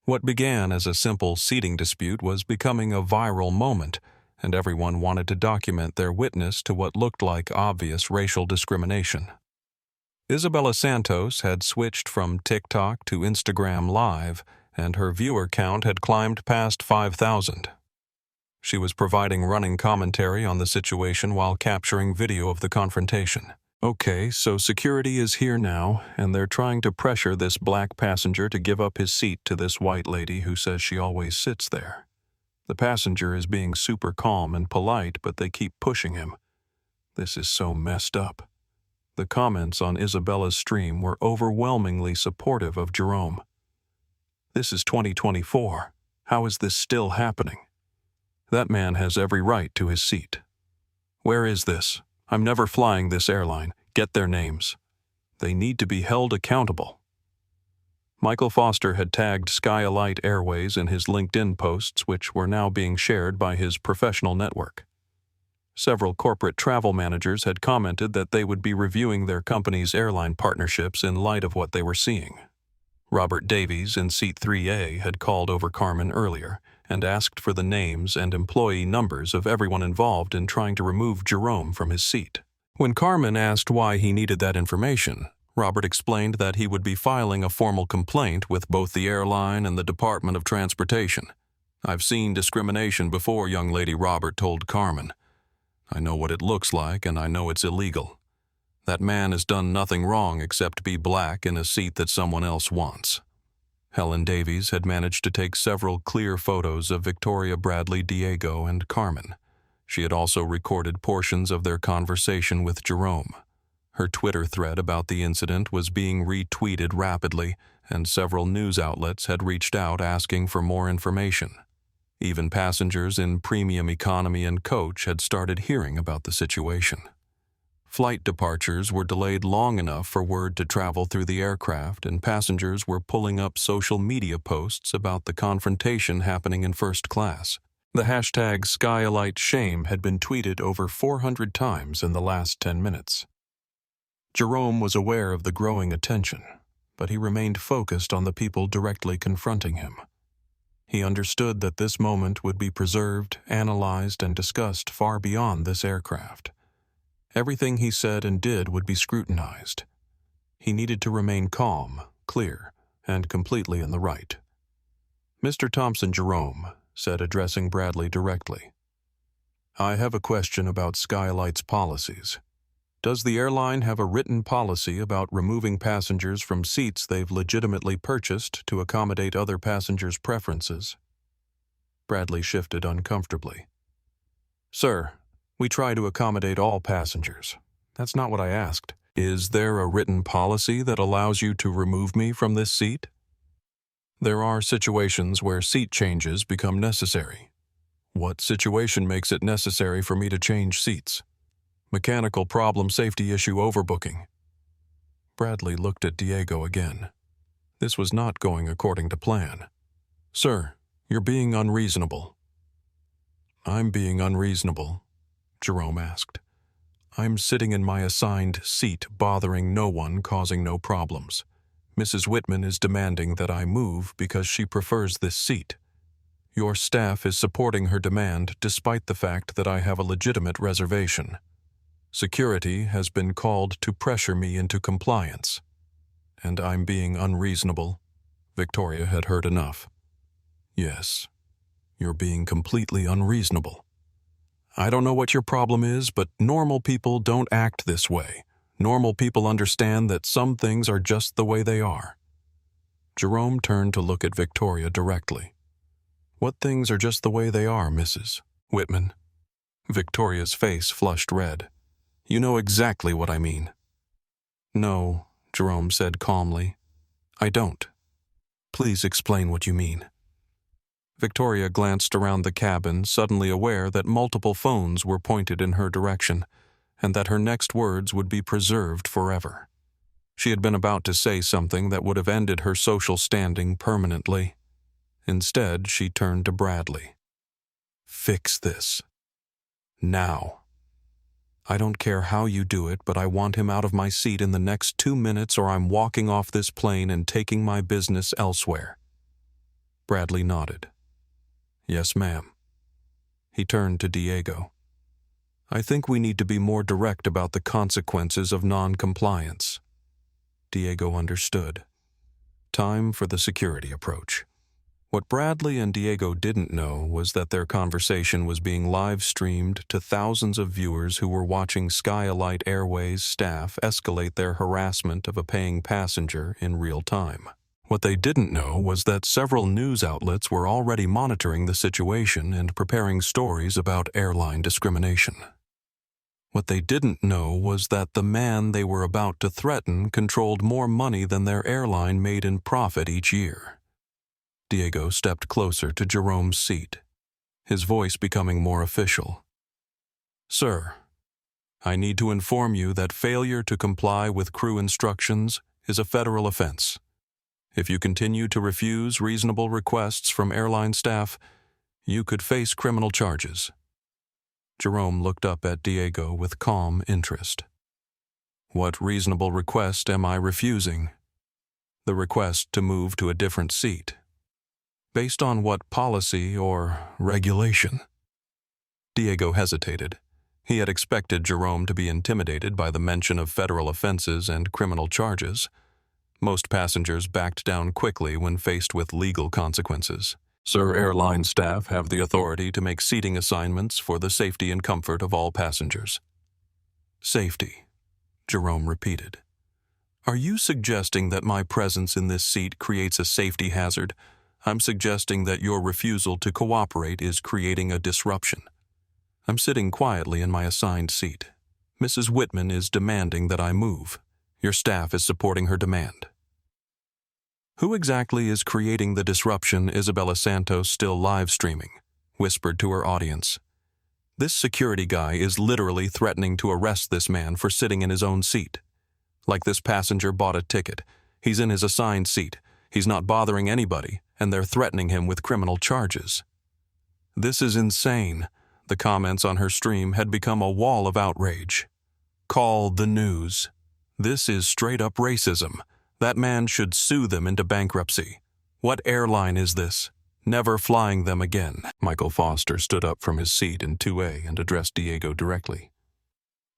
What began as a simple seating dispute was becoming a viral moment, and everyone wanted to document their witness to what looked like obvious racial discrimination. Isabella Santos had switched from TikTok to Instagram Live, and her viewer count had climbed past 5,000. She was providing running commentary on the situation while capturing video of the confrontation. Okay, so security is here now, and they're trying to pressure this black passenger to give up his seat to this white lady who says she always sits there. The passenger is being super calm and polite, but they keep pushing him. This is so messed up. The comments on Isabella's stream were overwhelmingly supportive of Jerome. This is 2024. How is this still happening? That man has every right to his seat. Where is this? I'm never flying this airline. Get their names. They need to be held accountable. Michael Foster had tagged Skylight Airways in his LinkedIn posts, which were now being shared by his professional network. Several corporate travel managers had commented that they would be reviewing their company's airline partnerships in light of what they were seeing. Robert Davies in Seat 3A had called over Carmen earlier and asked for the names and employee numbers of everyone involved in trying to remove Jerome from his seat. When Carmen asked why he needed that information, Robert explained that he would be filing a formal complaint with both the airline and the Department of Transportation. I've seen discrimination before, young lady, Robert told Carmen. I know what it looks like, and I know it's illegal. That man has done nothing wrong except be black in a seat that someone else wants. Helen Davies had managed to take several clear photos of Victoria, Bradley, Diego, and Carmen. She had also recorded portions of their conversation with Jerome. Her Twitter thread about the incident was being retweeted rapidly, and several news outlets had reached out asking for more information. Even passengers in premium economy and coach had started hearing about the situation. Flight departures were delayed long enough for word to travel through the aircraft, and passengers were pulling up social media posts about the confrontation happening in first class. The hashtag #SkylightShame had been tweeted over 400 times in the last 10 minutes. Jerome was aware of the growing attention, but he remained focused on the people directly confronting him. He understood that this moment would be preserved, analyzed, and discussed far beyond this aircraft. Everything he said and did would be scrutinized. He needed to remain calm, clear, and completely in the right. Mr. Thompson Jerome said, addressing Bradley directly, I have a question about Skylight's policies. Does the airline have a written policy about removing passengers from seats they've legitimately purchased to accommodate other passengers' preferences? Bradley shifted uncomfortably. Sir, we try to accommodate all passengers. That's not what I asked. Is there a written policy that allows you to remove me from this seat? There are situations where seat changes become necessary. What situation makes it necessary for me to change seats? Mechanical problem, safety issue, overbooking. Bradley looked at Diego again. This was not going according to plan. Sir, you're being unreasonable. I'm being unreasonable, Jerome asked. I'm sitting in my assigned seat, bothering no one, causing no problems. Mrs. Whitman is demanding that I move because she prefers this seat. Your staff is supporting her demand despite the fact that I have a legitimate reservation. Security has been called to pressure me into compliance. And I'm being unreasonable. Victoria had heard enough. Yes, you're being completely unreasonable. I don't know what your problem is, but normal people don't act this way. Normal people understand that some things are just the way they are. Jerome turned to look at Victoria directly. What things are just the way they are, Mrs. Whitman? Victoria's face flushed red. You know exactly what I mean. No, Jerome said calmly. I don't. Please explain what you mean. Victoria glanced around the cabin, suddenly aware that multiple phones were pointed in her direction, and that her next words would be preserved forever. She had been about to say something that would have ended her social standing permanently. Instead, she turned to Bradley. "Fix this. Now. I don't care how you do it, but I want him out of my seat in the next 2 minutes or I'm walking off this plane and taking my business elsewhere." Bradley nodded. "Yes, ma'am." He turned to Diego. "I think we need to be more direct about the consequences of non-compliance." Diego understood. Time for the security approach. What Bradley and Diego didn't know was that their conversation was being live-streamed to thousands of viewers who were watching Skyalite Airways staff escalate their harassment of a paying passenger in real time. What they didn't know was that several news outlets were already monitoring the situation and preparing stories about airline discrimination. What they didn't know was that the man they were about to threaten controlled more money than their airline made in profit each year. Diego stepped closer to Jerome's seat, his voice becoming more official. "Sir, I need to inform you that failure to comply with crew instructions is a federal offense. If you continue to refuse reasonable requests from airline staff, you could face criminal charges." Jerome looked up at Diego with calm interest. "What reasonable request am I refusing?" "The request to move to a different seat." "Based on what policy or regulation?" Diego hesitated. He had expected Jerome to be intimidated by the mention of federal offenses and criminal charges. Most passengers backed down quickly when faced with legal consequences. "Sir, airline staff have the authority to make seating assignments for the safety and comfort of all passengers." "Safety," Jerome repeated. "Are you suggesting that my presence in this seat creates a safety hazard? I'm suggesting that your refusal to cooperate is creating a disruption. I'm sitting quietly in my assigned seat. Mrs. Whitman is demanding that I move. Your staff is supporting her demand." "Who exactly is creating the disruption Isabella Santos still live streaming?" whispered to her audience. "This security guy is literally threatening to arrest this man for sitting in his own seat. Like this passenger bought a ticket. He's in his assigned seat. He's not bothering anybody, and they're threatening him with criminal charges." "This is insane." The comments on her stream had become a wall of outrage. "Call the news. This is straight-up racism. That man should sue them into bankruptcy. What airline is this? Never flying them again." Michael Foster stood up from his seat in 2A and addressed Diego directly.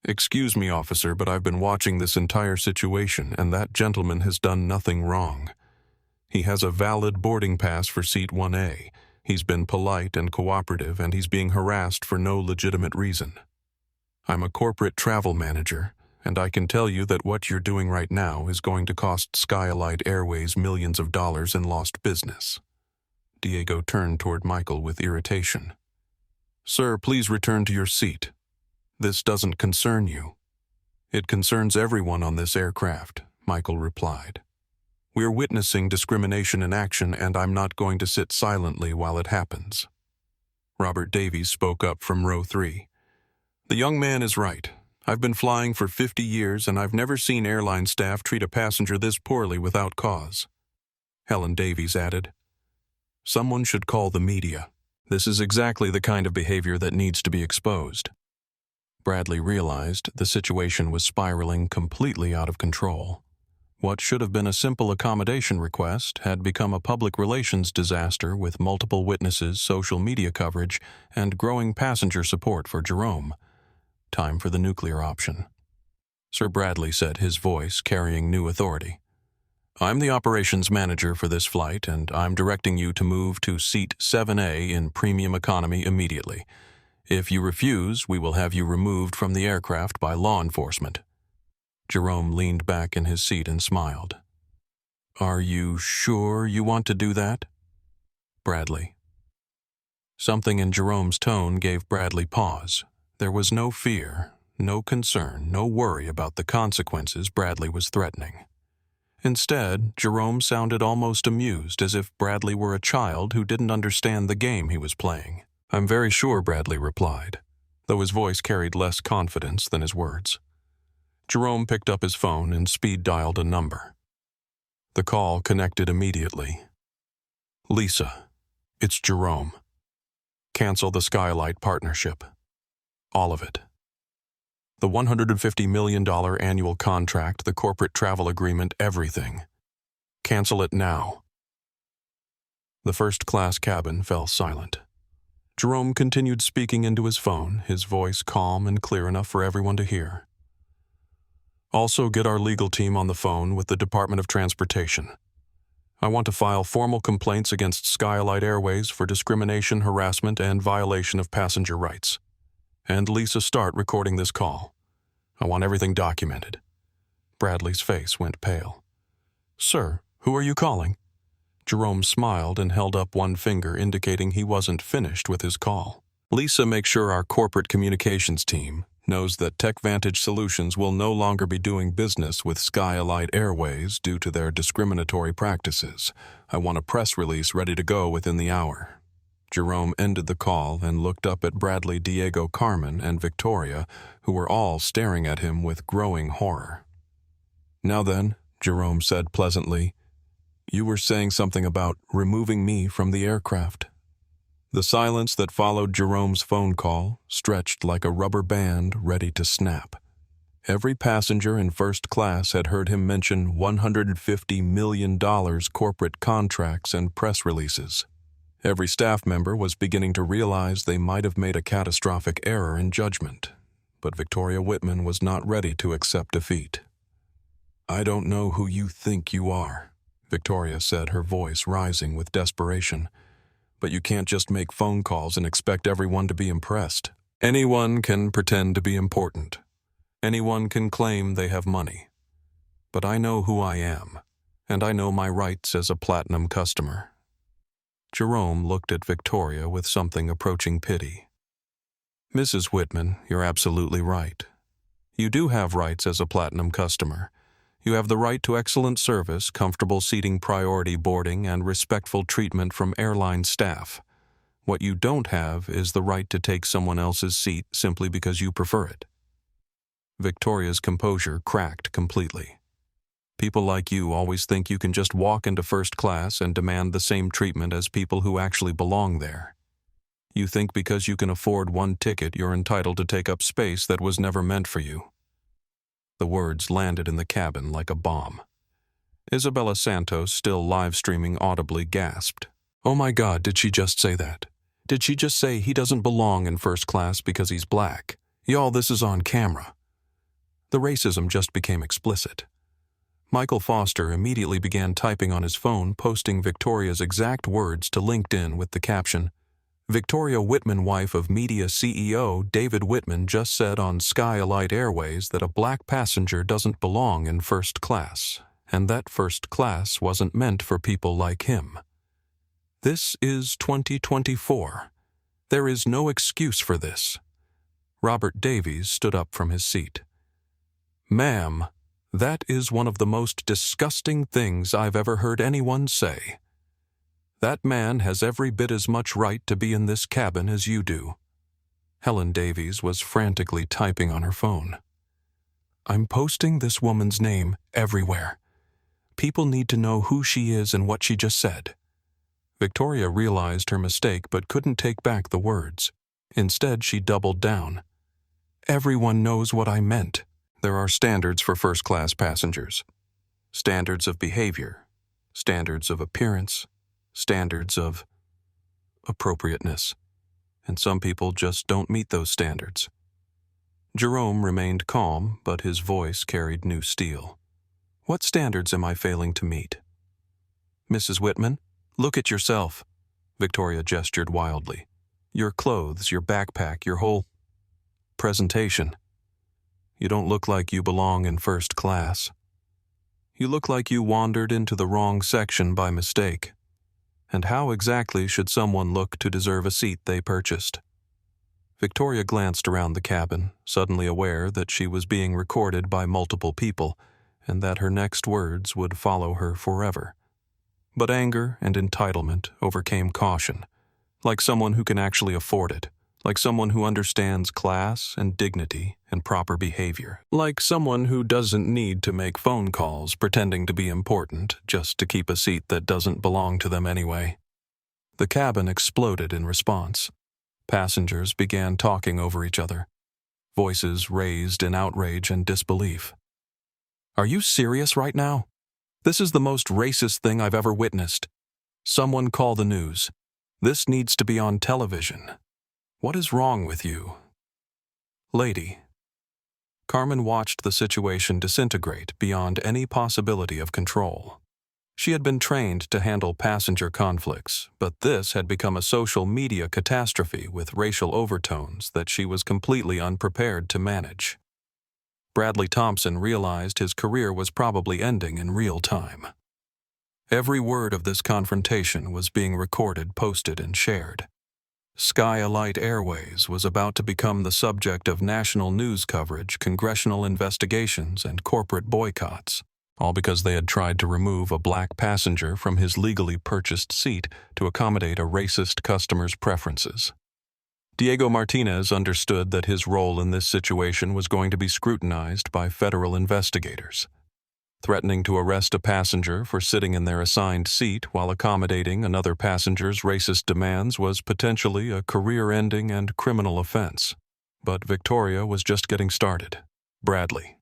"Excuse me, officer, but I've been watching this entire situation, and that gentleman has done nothing wrong. He has a valid boarding pass for seat 1A. He's been polite and cooperative, and he's being harassed for no legitimate reason. I'm a corporate travel manager, and I can tell you that what you're doing right now is going to cost Skyalite Airways millions of dollars in lost business." Diego turned toward Michael with irritation. "Sir, please return to your seat. This doesn't concern you." "It concerns everyone on this aircraft," Michael replied. "We're witnessing discrimination in action, and I'm not going to sit silently while it happens." Robert Davies spoke up from row 3. "The young man is right. I've been flying for 50 years, and I've never seen airline staff treat a passenger this poorly without cause." Helen Davies added, "Someone should call the media. This is exactly the kind of behavior that needs to be exposed." Bradley realized the situation was spiraling completely out of control. What should have been a simple accommodation request had become a public relations disaster with multiple witnesses, social media coverage, and growing passenger support for Jerome. Time for the nuclear option. Sir Bradley said, his voice carrying new authority. "I'm the operations manager for this flight, and I'm directing you to move to seat 7A in premium economy immediately. If you refuse, we will have you removed from the aircraft by law enforcement." Jerome leaned back in his seat and smiled. "Are you sure you want to do that?" Bradley. Something in Jerome's tone gave Bradley pause. There was no fear, no concern, no worry about the consequences Bradley was threatening. Instead, Jerome sounded almost amused, as if Bradley were a child who didn't understand the game he was playing. "I'm very sure," Bradley replied, though his voice carried less confidence than his words. Jerome picked up his phone and speed-dialed a number. The call connected immediately. "Lisa, It's Jerome. Cancel the Skylight partnership. All of it. The $150 million annual contract, the corporate travel agreement, everything. Cancel it now. The first-class cabin fell silent. Jerome continued speaking into his phone, his voice calm and clear enough for everyone to hear. Also, get our legal team on the phone with the Department of Transportation. I want to file formal complaints against Skylight Airways for discrimination, harassment, and violation of passenger rights. And Lisa, start recording this call. I want everything documented. Bradley's face went pale. Sir, who are you calling? Jerome smiled and held up one finger, indicating he wasn't finished with his call. Lisa, make sure our corporate communications team knows that TechVantage Solutions will no longer be doing business with Skylight Airways due to their discriminatory practices. I want a press release ready to go within the hour. Jerome ended the call and looked up at Bradley, Diego, Carmen, and Victoria, who were all staring at him with growing horror. Now then, Jerome said pleasantly, you were saying something about removing me from the aircraft. The silence that followed Jerome's phone call stretched like a rubber band ready to snap. Every passenger in first class had heard him mention $150 million corporate contracts and press releases. Every staff member was beginning to realize they might have made a catastrophic error in judgment, but Victoria Whitman was not ready to accept defeat. I don't know who you think you are, Victoria said, her voice rising with desperation. But you can't just make phone calls and expect everyone to be impressed. Anyone can pretend to be important. Anyone can claim they have money. But I know who I am, and I know my rights as a platinum customer. Jerome looked at Victoria with something approaching pity. Mrs. Whitman, you're absolutely right. You do have rights as a platinum customer. You have the right to excellent service, comfortable seating, priority boarding, and respectful treatment from airline staff. What you don't have is the right to take someone else's seat simply because you prefer it. Victoria's composure cracked completely. People like you always think you can just walk into first class and demand the same treatment as people who actually belong there. You think because you can afford one ticket, you're entitled to take up space that was never meant for you. The words landed in the cabin like a bomb. Isabella Santos, still live-streaming audibly, gasped. Oh my God, did she just say that? Did she just say he doesn't belong in first class because he's black? Y'all, this is on camera. The racism just became explicit. Michael Foster immediately began typing on his phone, posting Victoria's exact words to LinkedIn with the caption, Victoria Whitman, wife of media CEO David Whitman, just said on Skylight Airways that a black passenger doesn't belong in first class, and that first class wasn't meant for people like him. This is 2024. There is no excuse for this. Robert Davies stood up from his seat. Ma'am, that is one of the most disgusting things I've ever heard anyone say. That man has every bit as much right to be in this cabin as you do. Helen Davies was frantically typing on her phone. I'm posting this woman's name everywhere. People need to know who she is and what she just said. Victoria realized her mistake but couldn't take back the words. Instead, she doubled down. Everyone knows what I meant. There are standards for first-class passengers. Standards of behavior. Standards of appearance. Standards of appropriateness, and some people just don't meet those standards. Jerome remained calm, but his voice carried new steel. What standards am I failing to meet? Mrs. Whitman, look at yourself. Victoria gestured wildly. Your clothes, your backpack, your whole presentation. You don't look like you belong in first class. You look like you wandered into the wrong section by mistake. And how exactly should someone look to deserve a seat they purchased? Victoria glanced around the cabin, suddenly aware that she was being recorded by multiple people, and that her next words would follow her forever. But anger and entitlement overcame caution, like someone who can actually afford it, like someone who understands class and dignity and proper behavior, like someone who doesn't need to make phone calls pretending to be important just to keep a seat that doesn't belong to them anyway. The cabin exploded in response. Passengers began talking over each other, voices raised in outrage and disbelief. "Are you serious right now? This is the most racist thing I've ever witnessed. Someone call the news. This needs to be on television. What is wrong with you?" "Lady." Carmen watched the situation disintegrate beyond any possibility of control. She had been trained to handle passenger conflicts, but this had become a social media catastrophe with racial overtones that she was completely unprepared to manage. Bradley Thompson realized his career was probably ending in real time. Every word of this confrontation was being recorded, posted, and shared. Skylight Airways was about to become the subject of national news coverage, congressional investigations, and corporate boycotts, all because they had tried to remove a black passenger from his legally purchased seat to accommodate a racist customer's preferences. Diego Martinez understood that his role in this situation was going to be scrutinized by federal investigators. Threatening to arrest a passenger for sitting in their assigned seat while accommodating another passenger's racist demands was potentially a career-ending and criminal offense. But Victoria was just getting started. Bradley.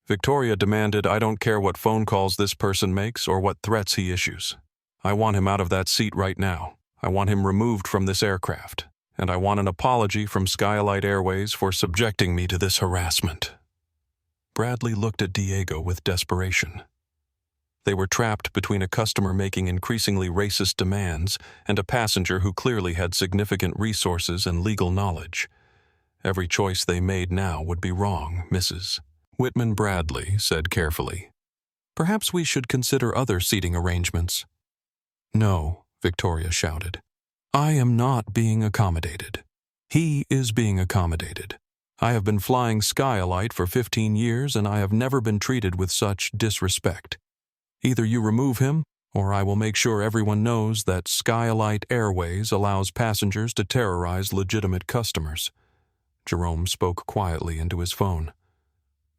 Victoria demanded, "I don't care what phone calls this person makes or what threats he issues. I want him out of that seat right now. I want him removed from this aircraft. And I want an apology from Skylight Airways for subjecting me to this harassment." Bradley looked at Diego with desperation. They were trapped between a customer making increasingly racist demands and a passenger who clearly had significant resources and legal knowledge. Every choice they made now would be wrong, Mrs. Whitman. Bradley said carefully, "Perhaps we should consider other seating arrangements." "No," Victoria shouted. "I am not being accommodated. He is being accommodated. I have been flying Skylight for 15 years and I have never been treated with such disrespect. Either you remove him, or I will make sure everyone knows that Skylight Airways allows passengers to terrorize legitimate customers." Jerome spoke quietly into his phone.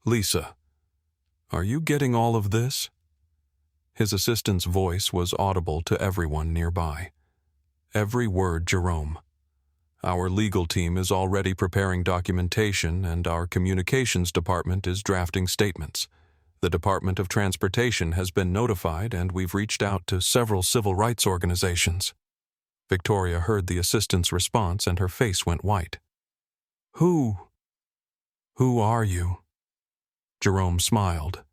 "Lisa, are you getting all of this?" His assistant's voice was audible to everyone nearby. "Every word, Jerome. Our legal team is already preparing documentation and our communications department is drafting statements. The Department of Transportation has been notified and we've reached out to several civil rights organizations." Victoria heard the assistant's response and her face went white. Who are you?" Jerome smiled.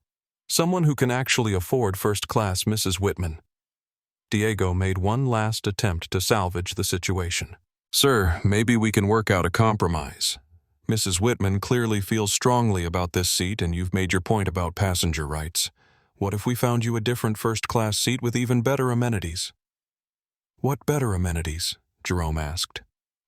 "Someone who can actually afford first-class Mrs. Whitman." Diego made one last attempt to salvage the situation. "Sir, maybe we can work out a compromise. Mrs. Whitman clearly feels strongly about this seat and you've made your point about passenger rights. What if we found you a different first-class seat with even better amenities?" "What better amenities?" Jerome asked.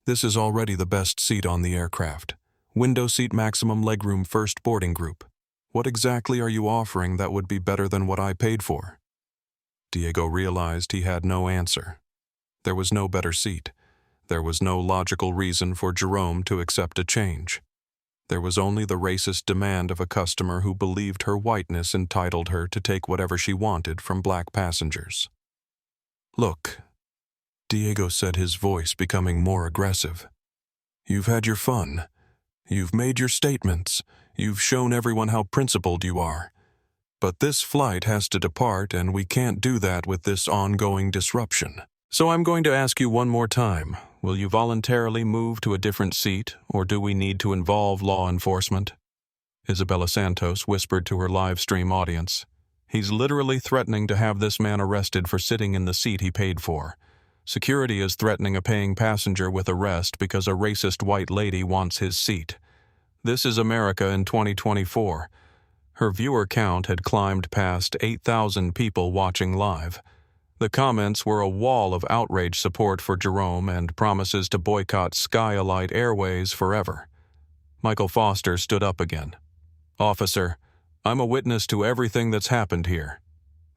"This is already the best seat on the aircraft. Window seat, maximum legroom, first boarding group. What exactly are you offering that would be better than what I paid for?" Diego realized he had no answer. There was no better seat. There was no logical reason for Jerome to accept a change. There was only the racist demand of a customer who believed her whiteness entitled her to take whatever she wanted from black passengers. "Look," Diego said, his voice becoming more aggressive. "You've had your fun. You've made your statements. You've shown everyone how principled you are. But this flight has to depart and we can't do that with this ongoing disruption. So I'm going to ask you one more time. Will you voluntarily move to a different seat, or do we need to involve law enforcement?" Isabella Santos whispered to her live-stream audience. "He's literally threatening to have this man arrested for sitting in the seat he paid for. Security is threatening a paying passenger with arrest because a racist white lady wants his seat. This is America in 2024. Her viewer count had climbed past 8,000 people watching live. The comments were a wall of outrage support for Jerome and promises to boycott Skylight Airways forever. Michael Foster stood up again. "Officer, I'm a witness to everything that's happened here.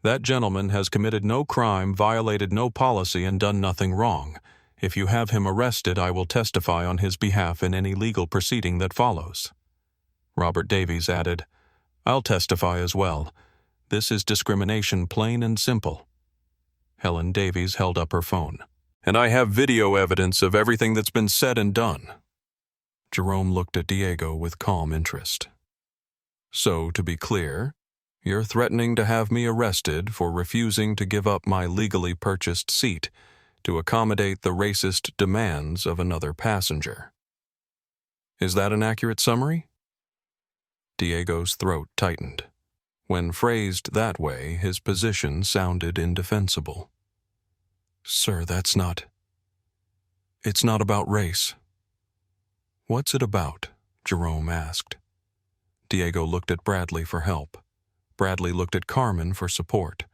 That gentleman has committed no crime, violated no policy, and done nothing wrong. If you have him arrested, I will testify on his behalf in any legal proceeding that follows." Robert Davies added, "I'll testify as well. This is discrimination, plain and simple." Helen Davies held up her phone. And I have video evidence of everything that's been said and done. Jerome looked at Diego with calm interest. So, to be clear, you're threatening to have me arrested for refusing to give up my legally purchased seat to accommodate the racist demands of another passenger. Is that an accurate summary? Diego's throat tightened. When phrased that way, his position sounded indefensible. Sir, it's not about race. What's it about? Jerome asked. Diego looked at Bradley for help. Bradley looked at Carmen for support.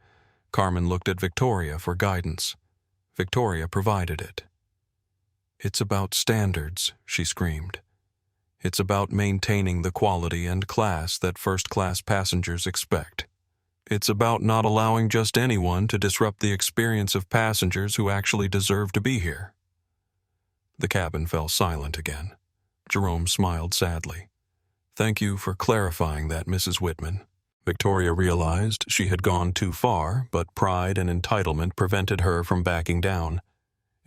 Carmen looked at Victoria for guidance. Victoria provided it. It's about standards, she screamed. It's about maintaining the quality and class that first-class passengers expect. It's about not allowing just anyone to disrupt the experience of passengers who actually deserve to be here. The cabin fell silent again. Jerome smiled sadly. Thank you for clarifying that, Mrs. Whitman. Victoria realized she had gone too far, but pride and entitlement prevented her from backing down.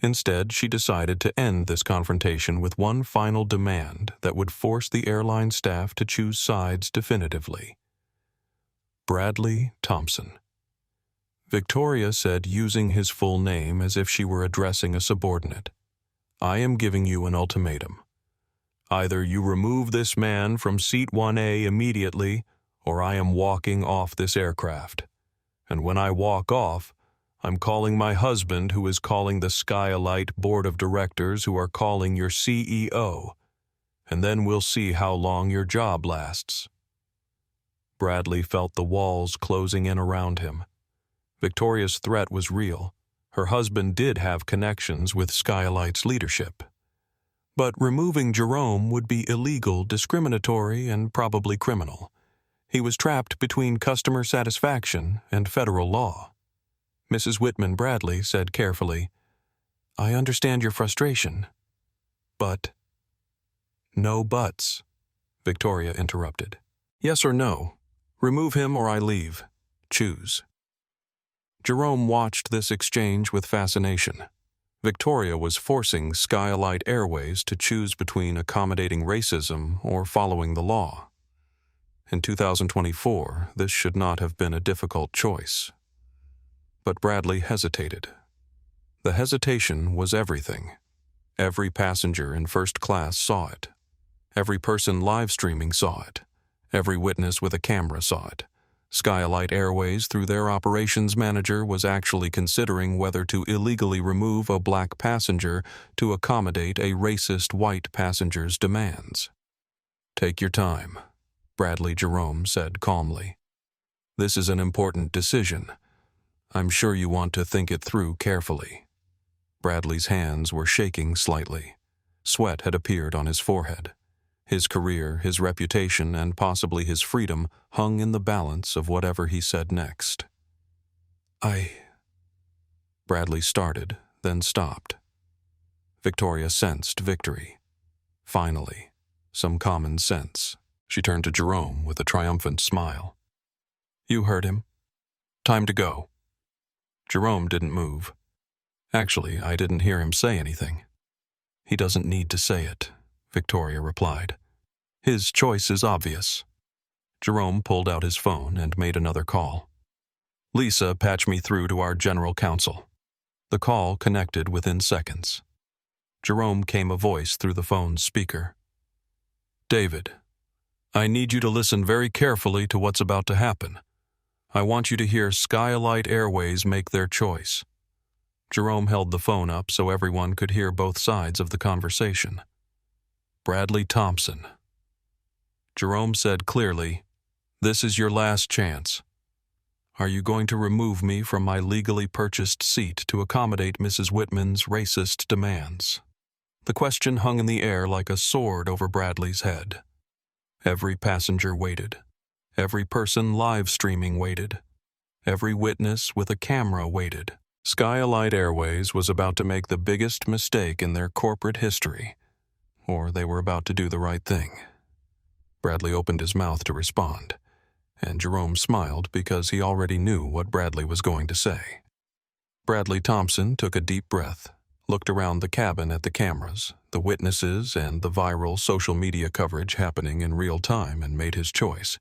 Instead, she decided to end this confrontation with one final demand that would force the airline staff to choose sides definitively. Bradley Thompson. Victoria said, using his full name as if she were addressing a subordinate, I am giving you an ultimatum. Either you remove this man from seat 1A immediately, or I am walking off this aircraft. And when I walk off, I'm calling my husband, who is calling the Skylight Board of Directors, who are calling your CEO. And then we'll see how long your job lasts. Bradley felt the walls closing in around him. Victoria's threat was real. Her husband did have connections with Skylight's leadership. But removing Jerome would be illegal, discriminatory, and probably criminal. He was trapped between customer satisfaction and federal law. Mrs. Whitman Bradley said carefully, I understand your frustration, but... No buts, Victoria interrupted. Yes or no? Remove him or I leave. Choose. Jerome watched this exchange with fascination. Victoria was forcing Skylight Airways to choose between accommodating racism or following the law. In 2024, this should not have been a difficult choice. But Bradley hesitated. The hesitation was everything. Every passenger in first class saw it. Every person live streaming saw it. Every witness with a camera saw it. Skylight Airways, through their operations manager, was actually considering whether to illegally remove a black passenger to accommodate a racist white passenger's demands. Take your time, Bradley Jerome said calmly. This is an important decision. I'm sure you want to think it through carefully. Bradley's hands were shaking slightly. Sweat had appeared on his forehead. His career, his reputation, and possibly his freedom hung in the balance of whatever he said next. Bradley started, then stopped. Victoria sensed victory. Finally, some common sense. She turned to Jerome with a triumphant smile. You heard him. Time to go. Jerome didn't move. Actually, I didn't hear him say anything. He doesn't need to say it, Victoria replied. His choice is obvious. Jerome pulled out his phone and made another call. Lisa, patch me through to our general counsel. The call connected within seconds. Jerome came a voice through the phone's speaker. David, I need you to listen very carefully to what's about to happen. I want you to hear Skylight Airways make their choice. Jerome held the phone up so everyone could hear both sides of the conversation. Bradley Thompson. Jerome said clearly, this is your last chance. Are you going to remove me from my legally purchased seat to accommodate Mrs. Whitman's racist demands? The question hung in the air like a sword over Bradley's head. Every passenger waited. Every person live streaming waited. Every witness with a camera waited. Skylight Airways was about to make the biggest mistake in their corporate history, or they were about to do the right thing. Bradley opened his mouth to respond, and Jerome smiled because he already knew what Bradley was going to say. Bradley Thompson took a deep breath, looked around the cabin at the cameras, the witnesses, and the viral social media coverage happening in real time, and made his choice.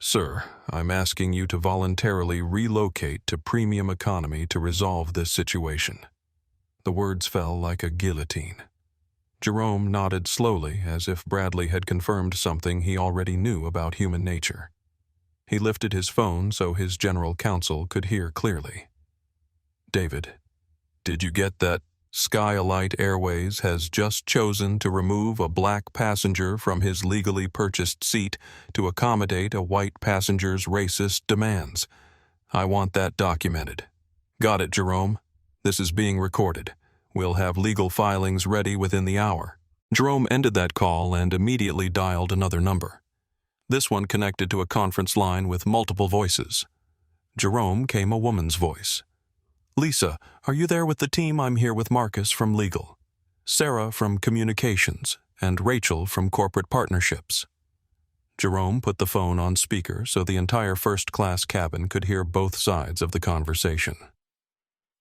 "Sir, I'm asking you to voluntarily relocate to premium economy to resolve this situation." The words fell like a guillotine. Jerome nodded slowly, as if Bradley had confirmed something he already knew about human nature. He lifted his phone so his general counsel could hear clearly. "David, did you get that? Skylight Airways has just chosen to remove a black passenger from his legally purchased seat to accommodate a white passenger's racist demands. I want that documented." "Got it, Jerome. This is being recorded. We'll have legal filings ready within the hour." Jerome ended that call and immediately dialed another number. This one connected to a conference line with multiple voices. Jerome came a woman's voice. "Lisa, are you there with the team? I'm here with Marcus from legal, Sarah from communications, and Rachel from corporate partnerships." Jerome put the phone on speaker so the entire first-class cabin could hear both sides of the conversation.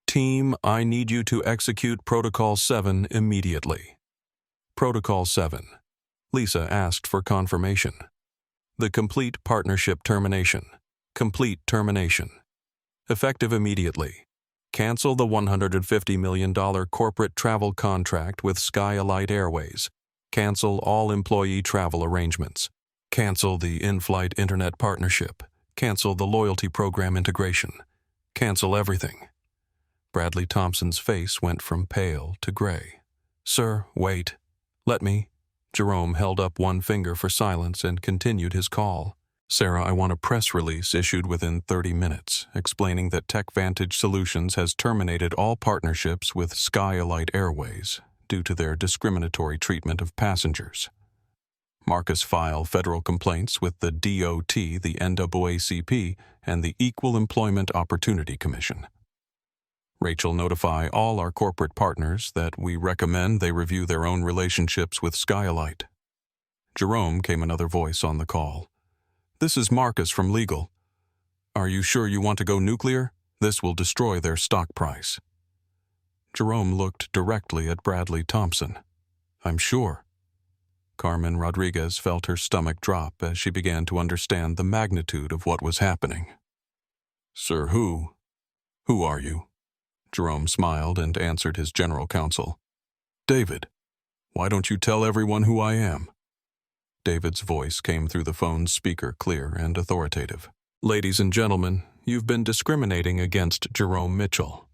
"Team, I need you to execute Protocol 7 immediately." Protocol 7. Lisa asked for confirmation. The complete partnership termination. Complete termination. Effective immediately. Cancel the $150 million corporate travel contract with Skylight Airways. Cancel all employee travel arrangements. Cancel the in-flight internet partnership. Cancel the loyalty program integration. Cancel everything. Bradley Thompson's face went from pale to gray. "Sir, wait. Let me." Jerome held up one finger for silence and continued his call. "Sarah, I want a press release issued within 30 minutes explaining that TechVantage Solutions has terminated all partnerships with Skylight Airways due to their discriminatory treatment of passengers. Marcus file federal complaints with the DOT, the NAACP, and the Equal Employment Opportunity Commission. Rachel, notify all our corporate partners that we recommend they review their own relationships with Skylight." Jerome came another voice on the call. "This is Marcus from legal. Are you sure you want to go nuclear? This will destroy their stock price." Jerome looked directly at Bradley Thompson. "I'm sure." Carmen Rodriguez felt her stomach drop as she began to understand the magnitude of what was happening. "Sir, who are you?" Jerome smiled and answered his general counsel. "David, why don't you tell everyone who I am?" David's voice came through the phone's speaker, clear and authoritative. "Ladies and gentlemen, you've been discriminating against Jerome Mitchell,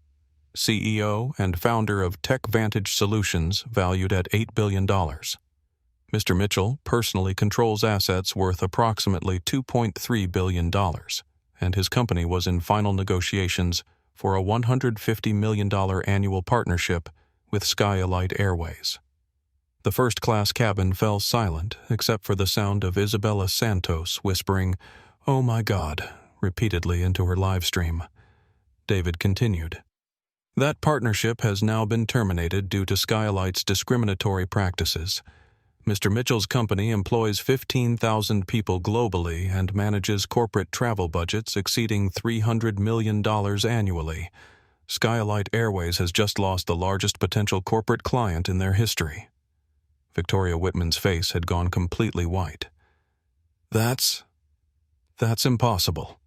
CEO and founder of TechVantage Solutions, valued at $8 billion. Mr. Mitchell personally controls assets worth approximately $2.3 billion, and his company was in final negotiations for a $150 million annual partnership with Skylight Airways." The first-class cabin fell silent except for the sound of Isabella Santos whispering, "Oh my God," repeatedly into her live stream. David continued. "That partnership has now been terminated due to Skylight's discriminatory practices. Mr. Mitchell's company employs 15,000 people globally and manages corporate travel budgets exceeding $300 million annually. Skylight Airways has just lost the largest potential corporate client in their history." Victoria Whitman's face had gone completely white. That's impossible."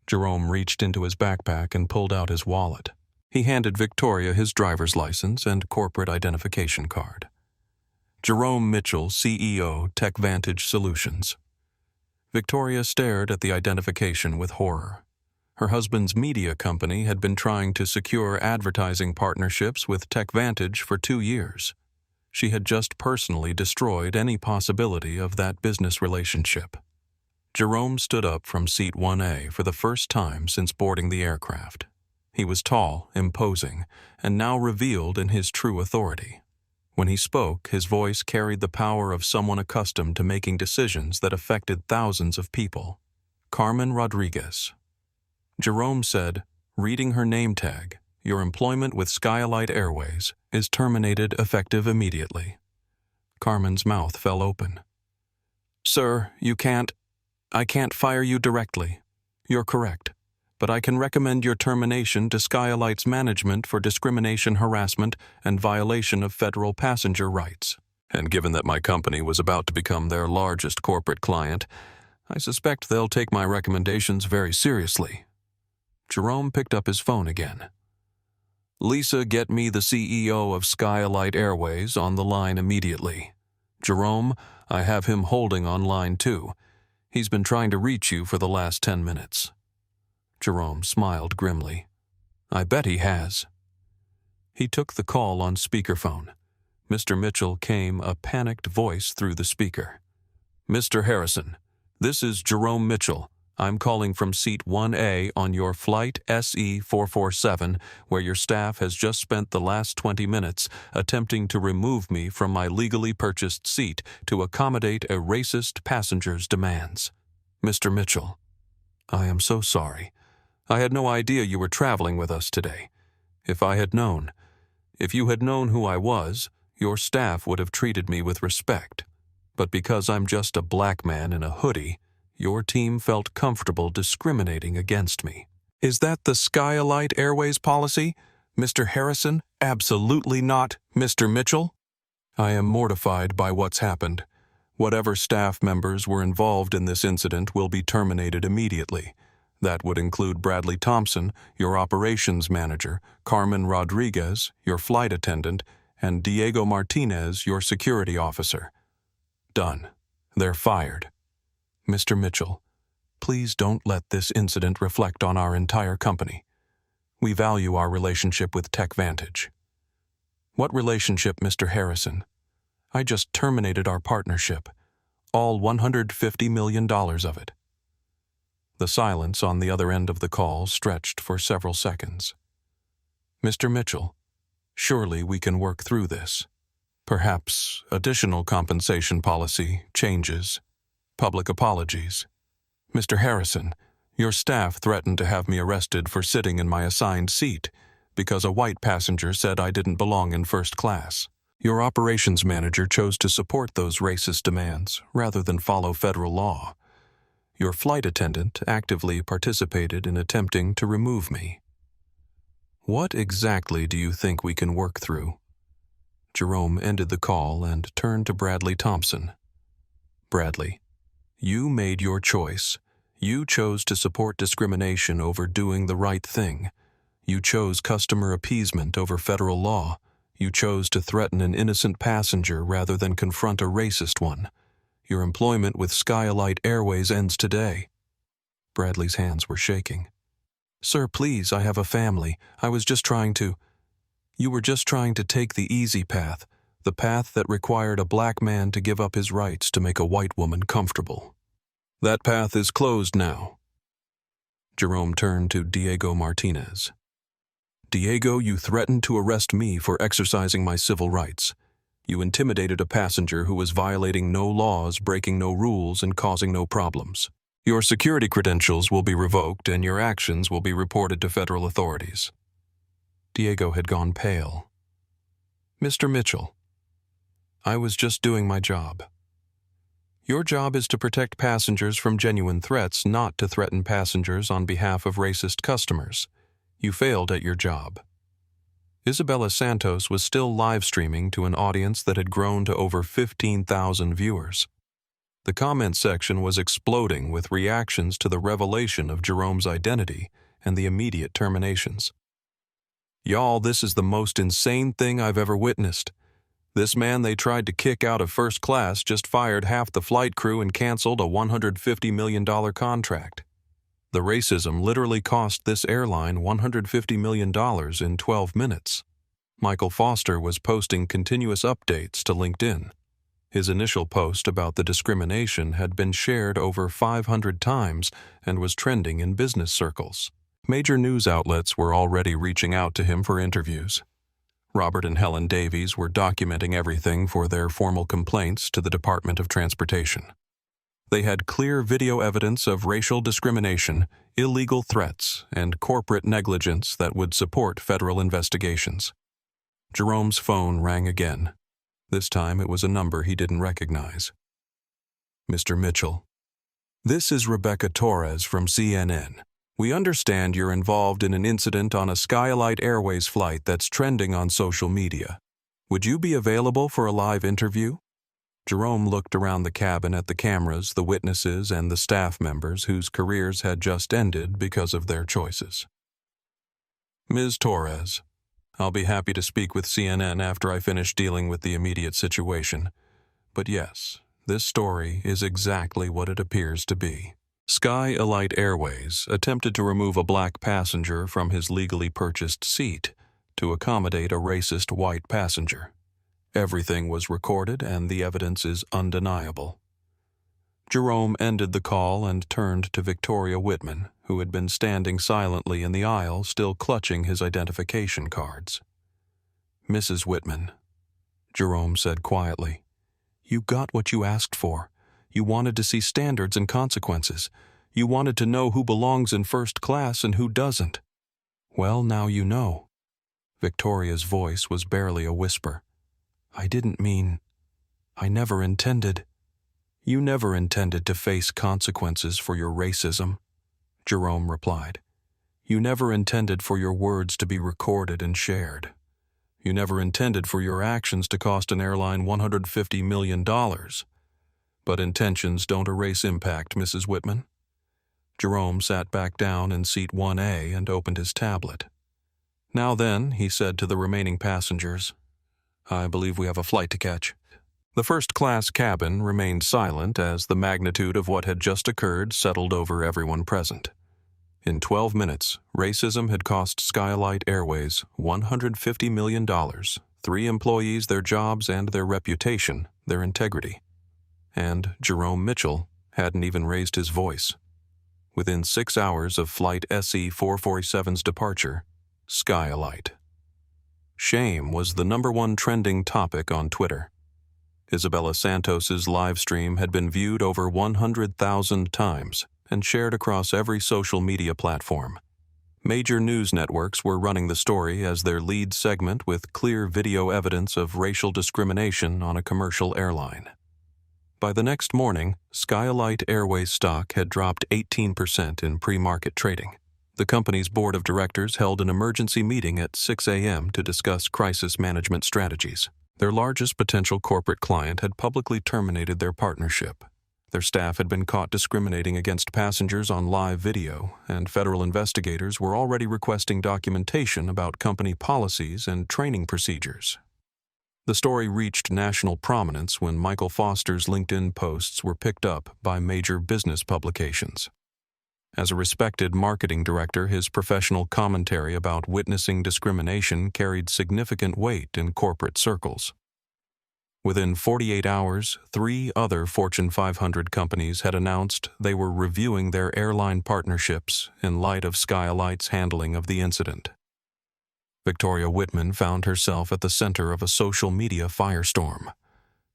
Jerome reached into his backpack and pulled out his wallet. He handed Victoria his driver's license and corporate identification card. "Jerome Mitchell, CEO, TechVantage Solutions." Victoria stared at the identification with horror. Her husband's media company had been trying to secure advertising partnerships with TechVantage for 2 years. She had just personally destroyed any possibility of that business relationship. Jerome stood up from seat 1A for the first time since boarding the aircraft. He was tall, imposing, and now revealed in his true authority. When he spoke, his voice carried the power of someone accustomed to making decisions that affected thousands of people. Carmen Rodriguez. Jerome said, reading her name tag, "Your employment with Skylight Airways is terminated effective immediately." Carmen's mouth fell open. "Sir, I can't fire you directly. You're correct. but I can recommend your termination to Skylight's management for discrimination, harassment, and violation of federal passenger rights. And given that my company was about to become their largest corporate client, I suspect they'll take my recommendations very seriously. Jerome picked up his phone again. Lisa, get me the CEO of Skylight Airways on the line immediately. Jerome, I have him holding on line 2. He's been trying to reach you for the last 10 minutes. Jerome smiled grimly. I bet he has. He took the call on speakerphone. Mr. Mitchell came a panicked voice through the speaker. Mr. Harrison, this is Jerome Mitchell. I'm calling from seat 1A on your flight SE447, where your staff has just spent the last 20 minutes attempting to remove me from my legally purchased seat to accommodate a racist passenger's demands. Mr. Mitchell, I am so sorry. I had no idea you were traveling with us today. If you had known who I was, your staff would have treated me with respect. But because I'm just a black man in a hoodie, your team felt comfortable discriminating against me. Is that the Skylight Airways policy, Mr. Harrison? Absolutely not, Mr. Mitchell. I am mortified by what's happened. Whatever staff members were involved in this incident will be terminated immediately. That would include Bradley Thompson, your operations manager, Carmen Rodriguez, your flight attendant, and Diego Martinez, your security officer. Done. They're fired. Mr. Mitchell, please don't let this incident reflect on our entire company. We value our relationship with TechVantage. What relationship, Mr. Harrison? I just terminated our partnership, all $150 million of it. The silence on the other end of the call stretched for several seconds. Mr. Mitchell, surely we can work through this. Perhaps additional compensation policy, changes, public apologies. Mr. Harrison, your staff threatened to have me arrested for sitting in my assigned seat because a white passenger said I didn't belong in first class. Your operations manager chose to support those racist demands rather than follow federal law. Your flight attendant actively participated in attempting to remove me. What exactly do you think we can work through? Jerome ended the call and turned to Bradley Thompson. Bradley, you made your choice. You chose to support discrimination over doing the right thing. You chose customer appeasement over federal law. You chose to threaten an innocent passenger rather than confront a racist one. Your employment with Skylight Airways ends today. Bradley's hands were shaking. Sir, please, I have a family. You were just trying to take the easy path, the path that required a black man to give up his rights to make a white woman comfortable. That path is closed now. Jerome turned to Diego Martinez. Diego, you threatened to arrest me for exercising my civil rights. You intimidated a passenger who was violating no laws, breaking no rules, and causing no problems. Your security credentials will be revoked and your actions will be reported to federal authorities. Diego had gone pale. Mr. Mitchell, I was just doing my job. Your job is to protect passengers from genuine threats, not to threaten passengers on behalf of racist customers. You failed at your job. Isabella Santos was still live streaming to an audience that had grown to over 15,000 viewers. The comment section was exploding with reactions to the revelation of Jerome's identity and the immediate terminations. Y'all, this is the most insane thing I've ever witnessed. This man they tried to kick out of first class just fired half the flight crew and canceled a $150 million contract. The racism literally cost this airline $150 million in 12 minutes. Michael Foster was posting continuous updates to LinkedIn. His initial post about the discrimination had been shared over 500 times and was trending in business circles. Major news outlets were already reaching out to him for interviews. Robert and Helen Davies were documenting everything for their formal complaints to the Department of Transportation. They had clear video evidence of racial discrimination, illegal threats, and corporate negligence that would support federal investigations. Jerome's phone rang again. This time it was a number he didn't recognize. Mr. Mitchell, this is Rebecca Torres from CNN. We understand you're involved in an incident on a Skylight Airways flight that's trending on social media. Would you be available for a live interview?" Jerome looked around the cabin at the cameras, the witnesses, and the staff members whose careers had just ended because of their choices. "Ms. Torres, I'll be happy to speak with CNN after I finish dealing with the immediate situation. But yes, this story is exactly what it appears to be. Skylight Airways attempted to remove a black passenger from his legally purchased seat to accommodate a racist white passenger. Everything was recorded and the evidence is undeniable." Jerome ended the call and turned to Victoria Whitman, who had been standing silently in the aisle, still clutching his identification cards. "Mrs. Whitman," Jerome said quietly, "you got what you asked for. You wanted to see standards and consequences. You wanted to know who belongs in first class and who doesn't. Well, now you know." Victoria's voice was barely a whisper. I never intended." "You never intended to face consequences for your racism," Jerome replied. "You never intended for your words to be recorded and shared. You never intended for your actions to cost an airline $150 million. But intentions don't erase impact, Mrs. Whitman." Jerome sat back down in seat 1A and opened his tablet. "Now then," he said to the remaining passengers, "I believe we have a flight to catch." The first-class cabin remained silent as the magnitude of what had just occurred settled over everyone present. In 12 minutes, racism had cost Skylight Airways $150 million, 3 employees their jobs and their reputation, their integrity. And Jerome Mitchell hadn't even raised his voice. Within 6 hours of Flight SE-447's departure, Skylight. Shame was the #1 trending topic on Twitter. Isabella Santos's live stream had been viewed over 100,000 times and shared across every social media platform. Major news networks were running the story as their lead segment with clear video evidence of racial discrimination on a commercial airline. By the next morning, Skylight Airways stock had dropped 18% in pre-market trading. The company's board of directors held an emergency meeting at 6 a.m. to discuss crisis management strategies. Their largest potential corporate client had publicly terminated their partnership. Their staff had been caught discriminating against passengers on live video, and federal investigators were already requesting documentation about company policies and training procedures. The story reached national prominence when Michael Foster's LinkedIn posts were picked up by major business publications. As a respected marketing director, his professional commentary about witnessing discrimination carried significant weight in corporate circles. Within 48 hours, 3 other Fortune 500 companies had announced they were reviewing their airline partnerships in light of Skylight's handling of the incident. Victoria Whitman found herself at the center of a social media firestorm.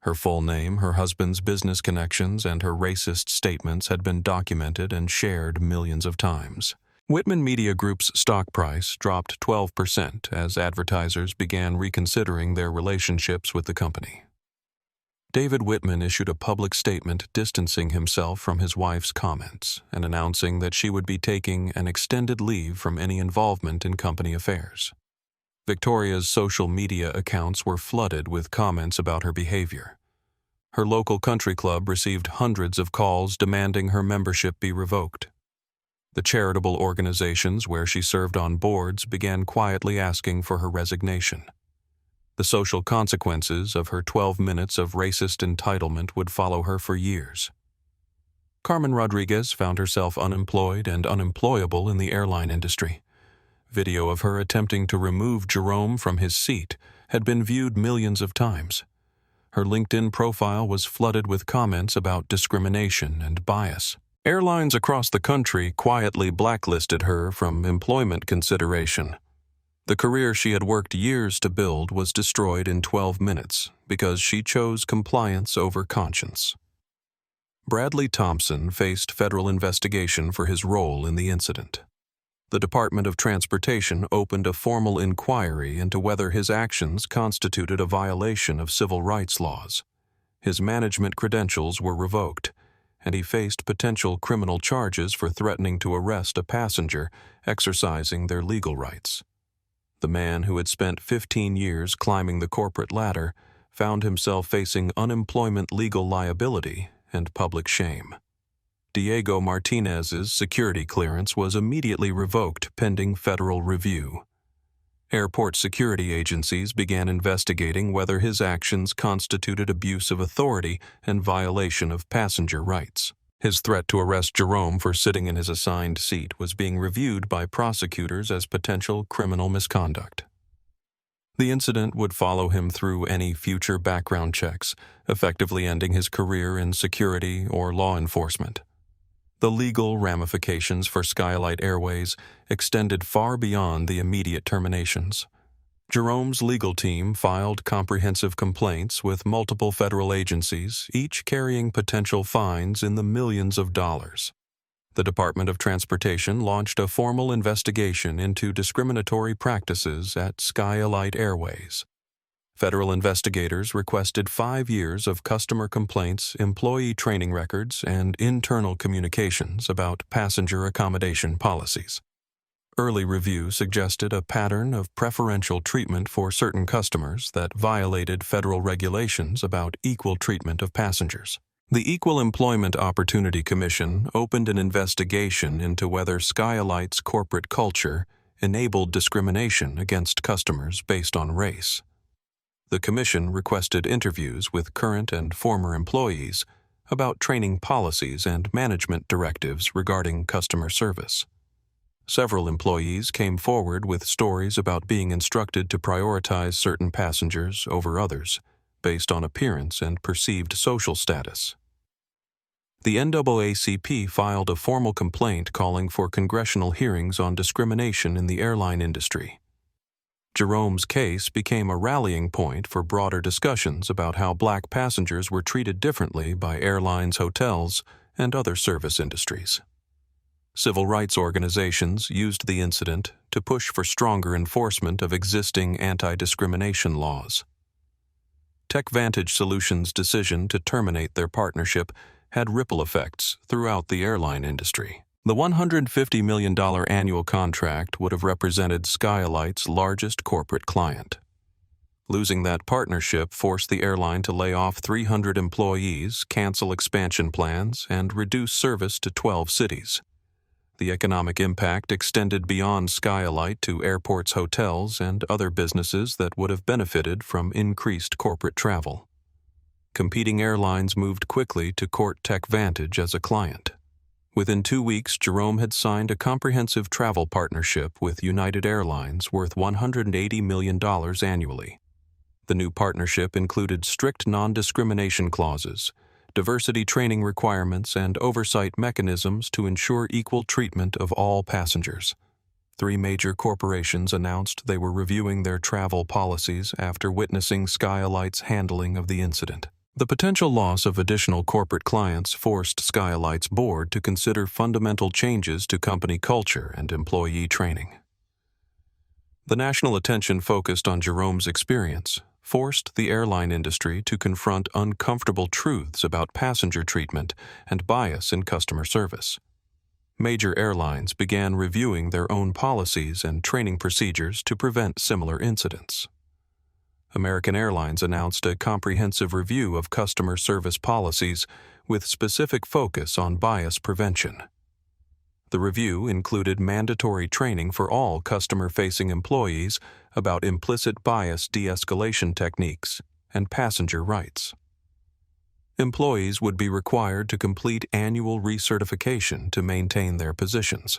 Her full name, her husband's business connections, and her racist statements had been documented and shared millions of times. Whitman Media Group's stock price dropped 12% as advertisers began reconsidering their relationships with the company. David Whitman issued a public statement distancing himself from his wife's comments and announcing that she would be taking an extended leave from any involvement in company affairs. Victoria's social media accounts were flooded with comments about her behavior. Her local country club received hundreds of calls demanding her membership be revoked. The charitable organizations where she served on boards began quietly asking for her resignation. The social consequences of her 12 minutes of racist entitlement would follow her for years. Carmen Rodriguez found herself unemployed and unemployable in the airline industry. Video of her attempting to remove Jerome from his seat had been viewed millions of times. Her LinkedIn profile was flooded with comments about discrimination and bias. Airlines across the country quietly blacklisted her from employment consideration. The career she had worked years to build was destroyed in 12 minutes because she chose compliance over conscience. Bradley Thompson faced federal investigation for his role in the incident. The Department of Transportation opened a formal inquiry into whether his actions constituted a violation of civil rights laws. His management credentials were revoked, and he faced potential criminal charges for threatening to arrest a passenger exercising their legal rights. The man, who had spent 15 years climbing the corporate ladder, found himself facing unemployment legal liability and public shame. Diego Martinez's security clearance was immediately revoked pending federal review. Airport security agencies began investigating whether his actions constituted abuse of authority and violation of passenger rights. His threat to arrest Jerome for sitting in his assigned seat was being reviewed by prosecutors as potential criminal misconduct. The incident would follow him through any future background checks, effectively ending his career in security or law enforcement. The legal ramifications for Skylight Airways extended far beyond the immediate terminations. Jerome's legal team filed comprehensive complaints with multiple federal agencies, each carrying potential fines in the millions of dollars. The Department of Transportation launched a formal investigation into discriminatory practices at Skylight Airways. Federal investigators requested 5 years of customer complaints, employee training records, and internal communications about passenger accommodation policies. Early review suggested a pattern of preferential treatment for certain customers that violated federal regulations about equal treatment of passengers. The Equal Employment Opportunity Commission opened an investigation into whether Skylight's corporate culture enabled discrimination against customers based on race. The commission requested interviews with current and former employees about training policies and management directives regarding customer service. Several employees came forward with stories about being instructed to prioritize certain passengers over others based on appearance and perceived social status. The NAACP filed a formal complaint calling for congressional hearings on discrimination in the airline industry. Jerome's case became a rallying point for broader discussions about how black passengers were treated differently by airlines, hotels, and other service industries. Civil rights organizations used the incident to push for stronger enforcement of existing anti-discrimination laws. TechVantage Solutions' decision to terminate their partnership had ripple effects throughout the airline industry. The $150 million annual contract would have represented Skylight's largest corporate client. Losing that partnership forced the airline to lay off 300 employees, cancel expansion plans, and reduce service to 12 cities. The economic impact extended beyond Skylight to airports, hotels, and other businesses that would have benefited from increased corporate travel. Competing airlines moved quickly to court TechVantage as a client. Within 2 weeks, Jerome had signed a comprehensive travel partnership with United Airlines worth $180 million annually. The new partnership included strict non-discrimination clauses, diversity training requirements, and oversight mechanisms to ensure equal treatment of all passengers. 3 major corporations announced they were reviewing their travel policies after witnessing Skylight's handling of the incident. The potential loss of additional corporate clients forced Skylight's board to consider fundamental changes to company culture and employee training. The national attention focused on Jerome's experience forced the airline industry to confront uncomfortable truths about passenger treatment and bias in customer service. Major airlines began reviewing their own policies and training procedures to prevent similar incidents. American Airlines announced a comprehensive review of customer service policies with specific focus on bias prevention. The review included mandatory training for all customer-facing employees about implicit bias de-escalation techniques and passenger rights. Employees would be required to complete annual recertification to maintain their positions.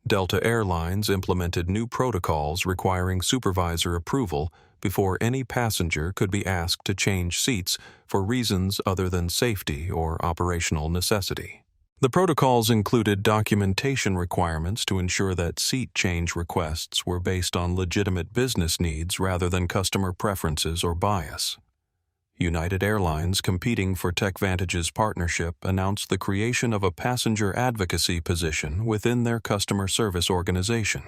Delta Airlines implemented new protocols requiring supervisor approval before any passenger could be asked to change seats for reasons other than safety or operational necessity. The protocols included documentation requirements to ensure that seat change requests were based on legitimate business needs rather than customer preferences or bias. United Airlines, competing for TechVantage's partnership, announced the creation of a passenger advocacy position within their customer service organization.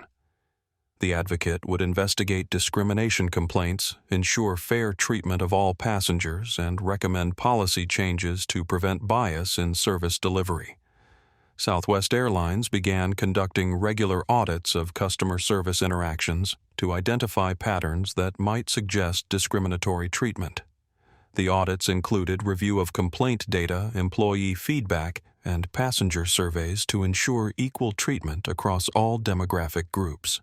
The advocate would investigate discrimination complaints, ensure fair treatment of all passengers, and recommend policy changes to prevent bias in service delivery. Southwest Airlines began conducting regular audits of customer service interactions to identify patterns that might suggest discriminatory treatment. The audits included review of complaint data, employee feedback, and passenger surveys to ensure equal treatment across all demographic groups.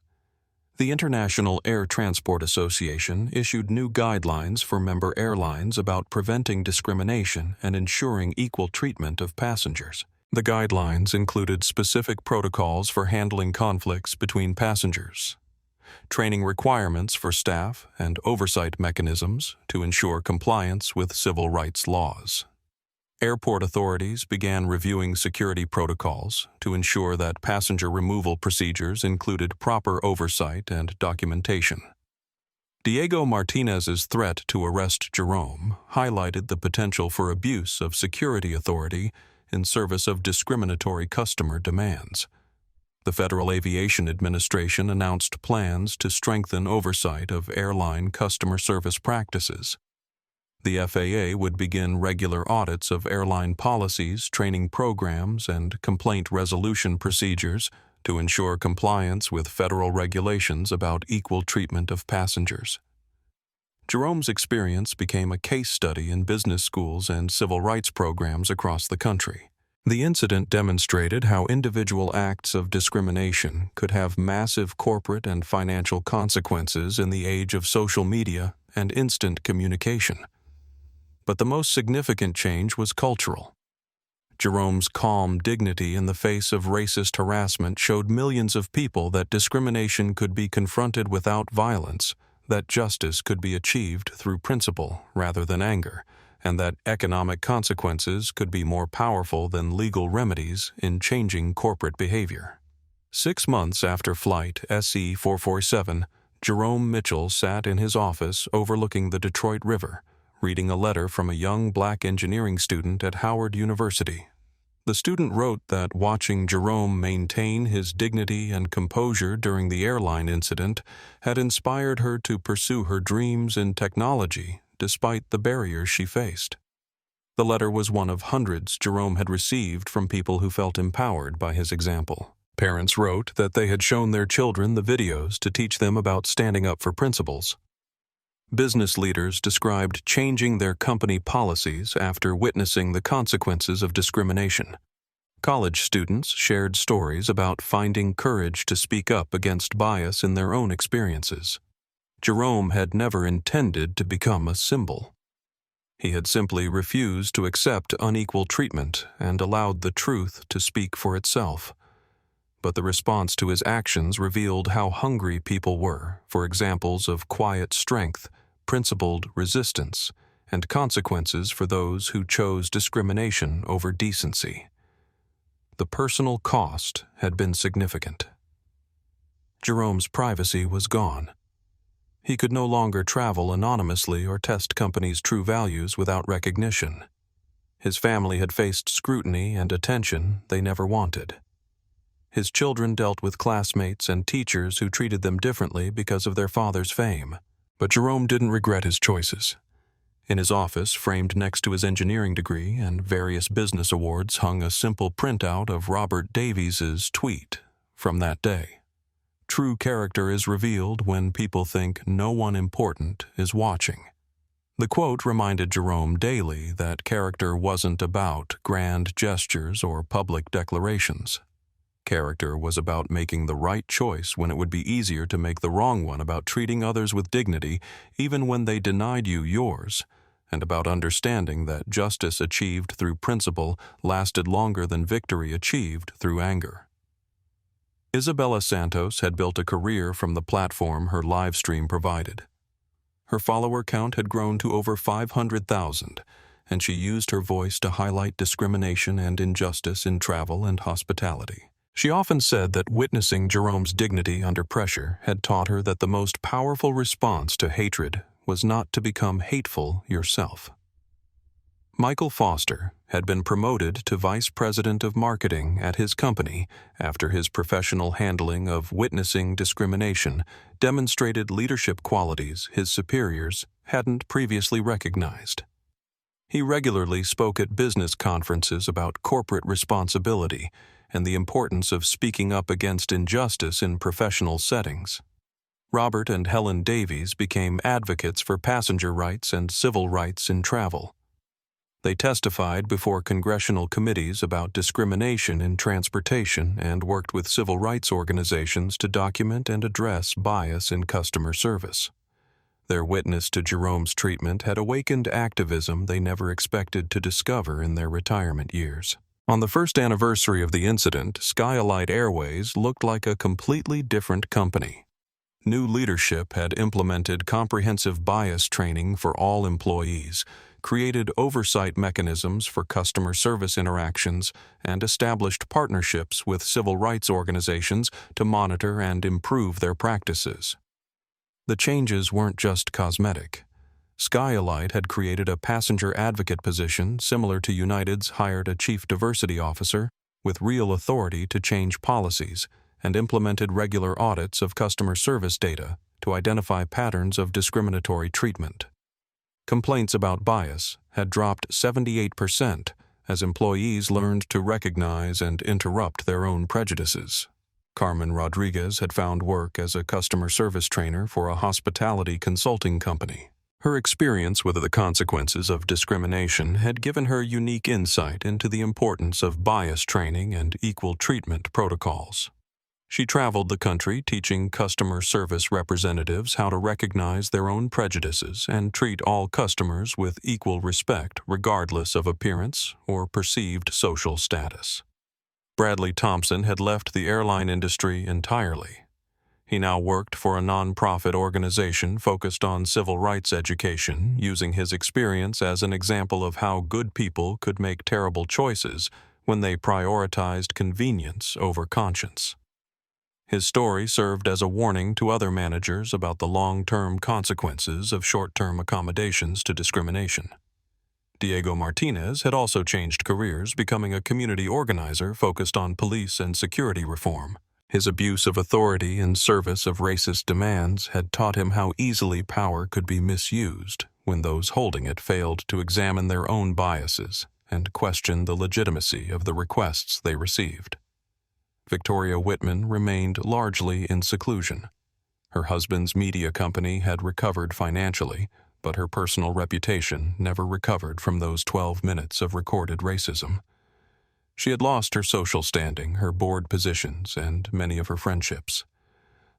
The International Air Transport Association issued new guidelines for member airlines about preventing discrimination and ensuring equal treatment of passengers. The guidelines included specific protocols for handling conflicts between passengers, training requirements for staff, and oversight mechanisms to ensure compliance with civil rights laws. Airport authorities began reviewing security protocols to ensure that passenger removal procedures included proper oversight and documentation. Diego Martinez's threat to arrest Jerome highlighted the potential for abuse of security authority in service of discriminatory customer demands. The Federal Aviation Administration announced plans to strengthen oversight of airline customer service practices. The FAA would begin regular audits of airline policies, training programs, and complaint resolution procedures to ensure compliance with federal regulations about equal treatment of passengers. Jerome's experience became a case study in business schools and civil rights programs across the country. The incident demonstrated how individual acts of discrimination could have massive corporate and financial consequences in the age of social media and instant communication. But the most significant change was cultural. Jerome's calm dignity in the face of racist harassment showed millions of people that discrimination could be confronted without violence, that justice could be achieved through principle rather than anger, and that economic consequences could be more powerful than legal remedies in changing corporate behavior. 6 months after Flight SE-447, Jerome Mitchell sat in his office overlooking the Detroit River, reading a letter from a young black engineering student at Howard University. The student wrote that watching Jerome maintain his dignity and composure during the airline incident had inspired her to pursue her dreams in technology despite the barriers she faced. The letter was one of hundreds Jerome had received from people who felt empowered by his example. Parents wrote that they had shown their children the videos to teach them about standing up for principles. Business leaders described changing their company policies after witnessing the consequences of discrimination. College students shared stories about finding courage to speak up against bias in their own experiences. Jerome had never intended to become a symbol. He had simply refused to accept unequal treatment and allowed the truth to speak for itself. But the response to his actions revealed how hungry people were for examples of quiet strength, principled resistance, and consequences for those who chose discrimination over decency. The personal cost had been significant. Jerome's privacy was gone. He could no longer travel anonymously or test companies' true values without recognition. His family had faced scrutiny and attention they never wanted. His children dealt with classmates and teachers who treated them differently because of their father's fame. But Jerome didn't regret his choices. In his office, framed next to his engineering degree and various business awards, hung a simple printout of Robert Davies's tweet from that day. True character is revealed when people think no one important is watching. The quote reminded Jerome daily that character wasn't about grand gestures or public declarations. Character was about making the right choice when it would be easier to make the wrong one, about treating others with dignity even when they denied you yours, and about understanding that justice achieved through principle lasted longer than victory achieved through anger. Isabella Santos had built a career from the platform her livestream provided. Her follower count had grown to over 500,000, and she used her voice to highlight discrimination and injustice in travel and hospitality. She often said that witnessing Jerome's dignity under pressure had taught her that the most powerful response to hatred was not to become hateful yourself. Michael Foster had been promoted to Vice President of Marketing at his company after his professional handling of witnessing discrimination demonstrated leadership qualities his superiors hadn't previously recognized. He regularly spoke at business conferences about corporate responsibility and the importance of speaking up against injustice in professional settings. Robert and Helen Davies became advocates for passenger rights and civil rights in travel. They testified before congressional committees about discrimination in transportation and worked with civil rights organizations to document and address bias in customer service. Their witness to Jerome's treatment had awakened activism they never expected to discover in their retirement years. On the first anniversary of the incident, Skyalite Airways looked like a completely different company. New leadership had implemented comprehensive bias training for all employees, created oversight mechanisms for customer service interactions, and established partnerships with civil rights organizations to monitor and improve their practices. The changes weren't just cosmetic. Skyalite had created a passenger advocate position similar to United's hired a chief diversity officer with real authority to change policies and implemented regular audits of customer service data to identify patterns of discriminatory treatment. Complaints about bias had dropped 78% as employees learned to recognize and interrupt their own prejudices. Carmen Rodriguez had found work as a customer service trainer for a hospitality consulting company. Her experience with the consequences of discrimination had given her unique insight into the importance of bias training and equal treatment protocols. She traveled the country teaching customer service representatives how to recognize their own prejudices and treat all customers with equal respect regardless of appearance or perceived social status. Bradley Thompson had left the airline industry entirely. He now worked for a nonprofit organization focused on civil rights education, using his experience as an example of how good people could make terrible choices when they prioritized convenience over conscience. His story served as a warning to other managers about the long-term consequences of short-term accommodations to discrimination. Diego Martinez had also changed careers, becoming a community organizer focused on police and security reform. His abuse of authority in service of racist demands had taught him how easily power could be misused when those holding it failed to examine their own biases and question the legitimacy of the requests they received. Victoria Whitman remained largely in seclusion. Her husband's media company had recovered financially, but her personal reputation never recovered from those 12 minutes of recorded racism. She had lost her social standing, her board positions, and many of her friendships.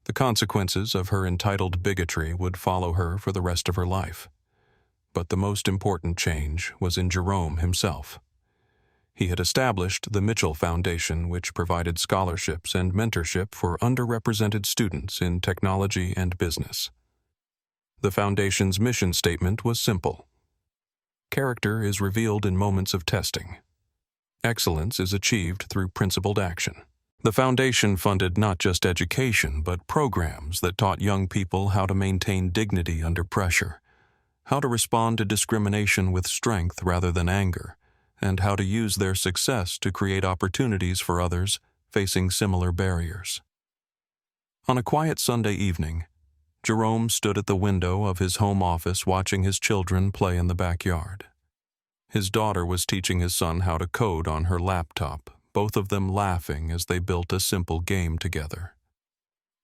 The consequences of her entitled bigotry would follow her for the rest of her life. But the most important change was in Jerome himself. He had established the Mitchell Foundation, which provided scholarships and mentorship for underrepresented students in technology and business. The foundation's mission statement was simple. Character is revealed in moments of testing. Excellence is achieved through principled action. The foundation funded not just education, but programs that taught young people how to maintain dignity under pressure, how to respond to discrimination with strength rather than anger, and how to use their success to create opportunities for others facing similar barriers. On a quiet Sunday evening, Jerome stood at the window of his home office watching his children play in the backyard. His daughter was teaching his son how to code on her laptop, both of them laughing as they built a simple game together.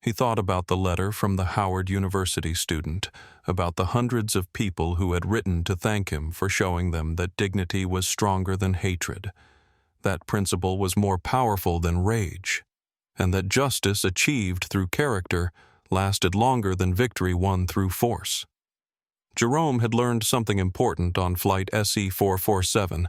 He thought about the letter from the Howard University student, about the hundreds of people who had written to thank him for showing them that dignity was stronger than hatred, that principle was more powerful than rage, and that justice achieved through character lasted longer than victory won through force. Jerome had learned something important on Flight SE-447.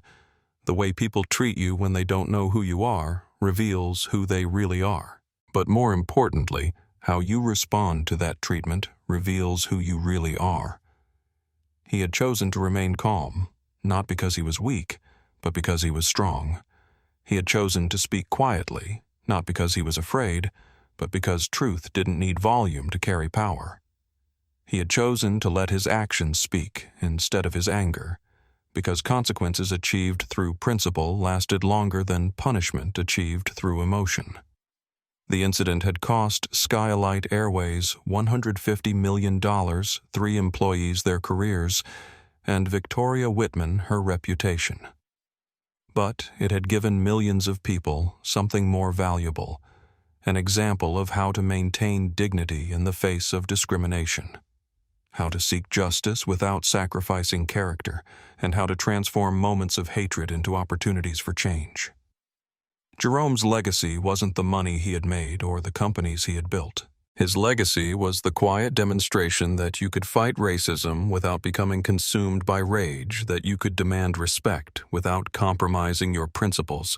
The way people treat you when they don't know who you are reveals who they really are. But more importantly, how you respond to that treatment reveals who you really are. He had chosen to remain calm, not because he was weak, but because he was strong. He had chosen to speak quietly, not because he was afraid, but because truth didn't need volume to carry power. He had chosen to let his actions speak instead of his anger, because consequences achieved through principle lasted longer than punishment achieved through emotion. The incident had cost Skylight Airways $150 million, 3 employees their careers, and Victoria Whitman her reputation. But it had given millions of people something more valuable, an example of how to maintain dignity in the face of discrimination, how to seek justice without sacrificing character, and how to transform moments of hatred into opportunities for change. Jerome's legacy wasn't the money he had made or the companies he had built. His legacy was the quiet demonstration that you could fight racism without becoming consumed by rage, that you could demand respect without compromising your principles,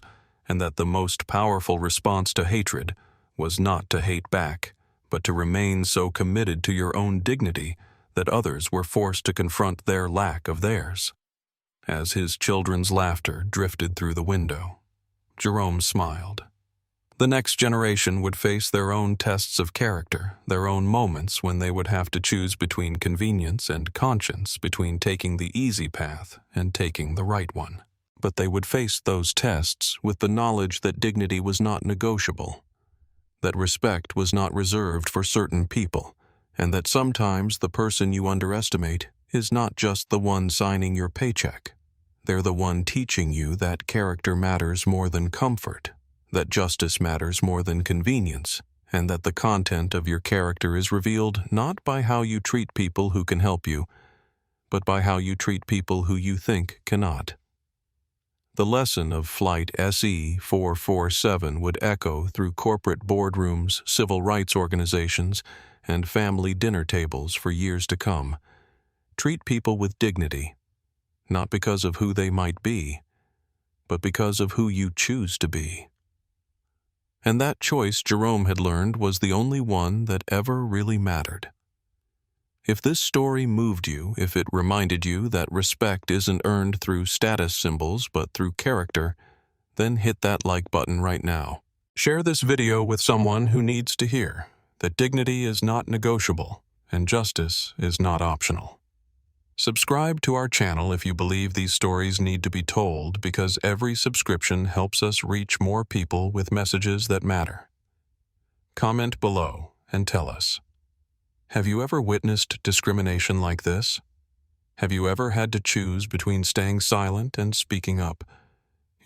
and that the most powerful response to hatred was not to hate back, but to remain so committed to your own dignity that others were forced to confront their lack of theirs. As his children's laughter drifted through the window, Jerome smiled. The next generation would face their own tests of character, their own moments when they would have to choose between convenience and conscience, between taking the easy path and taking the right one. But they would face those tests with the knowledge that dignity was not negotiable, that respect was not reserved for certain people, and that sometimes the person you underestimate is not just the one signing your paycheck. They're the one teaching you that character matters more than comfort, that justice matters more than convenience, and that the content of your character is revealed not by how you treat people who can help you, but by how you treat people who you think cannot. The lesson of Flight SE 447 would echo through corporate boardrooms, civil rights organizations, and family dinner tables for years to come. Treat people with dignity, not because of who they might be, but because of who you choose to be. And that choice, Jerome had learned, was the only one that ever really mattered. If this story moved you, if it reminded you that respect isn't earned through status symbols but through character, then hit that like button right now. Share this video with someone who needs to hear that dignity is not negotiable and justice is not optional. Subscribe to our channel if you believe these stories need to be told, because every subscription helps us reach more people with messages that matter. Comment below and tell us. Have you ever witnessed discrimination like this? Have you ever had to choose between staying silent and speaking up?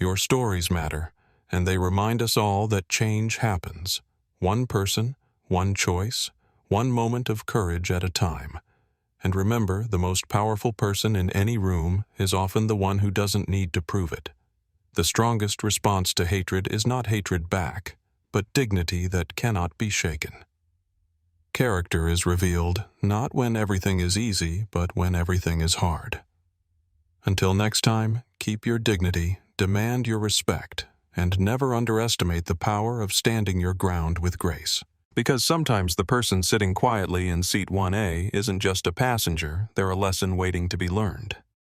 Your stories matter, and they remind us all that change happens. One person, one choice, one moment of courage at a time. And remember, the most powerful person in any room is often the one who doesn't need to prove it. The strongest response to hatred is not hatred back, but dignity that cannot be shaken. Character is revealed not when everything is easy, but when everything is hard. Until next time, keep your dignity, demand your respect, and never underestimate the power of standing your ground with grace. Because sometimes the person sitting quietly in seat 1A isn't just a passenger, they're a lesson waiting to be learned.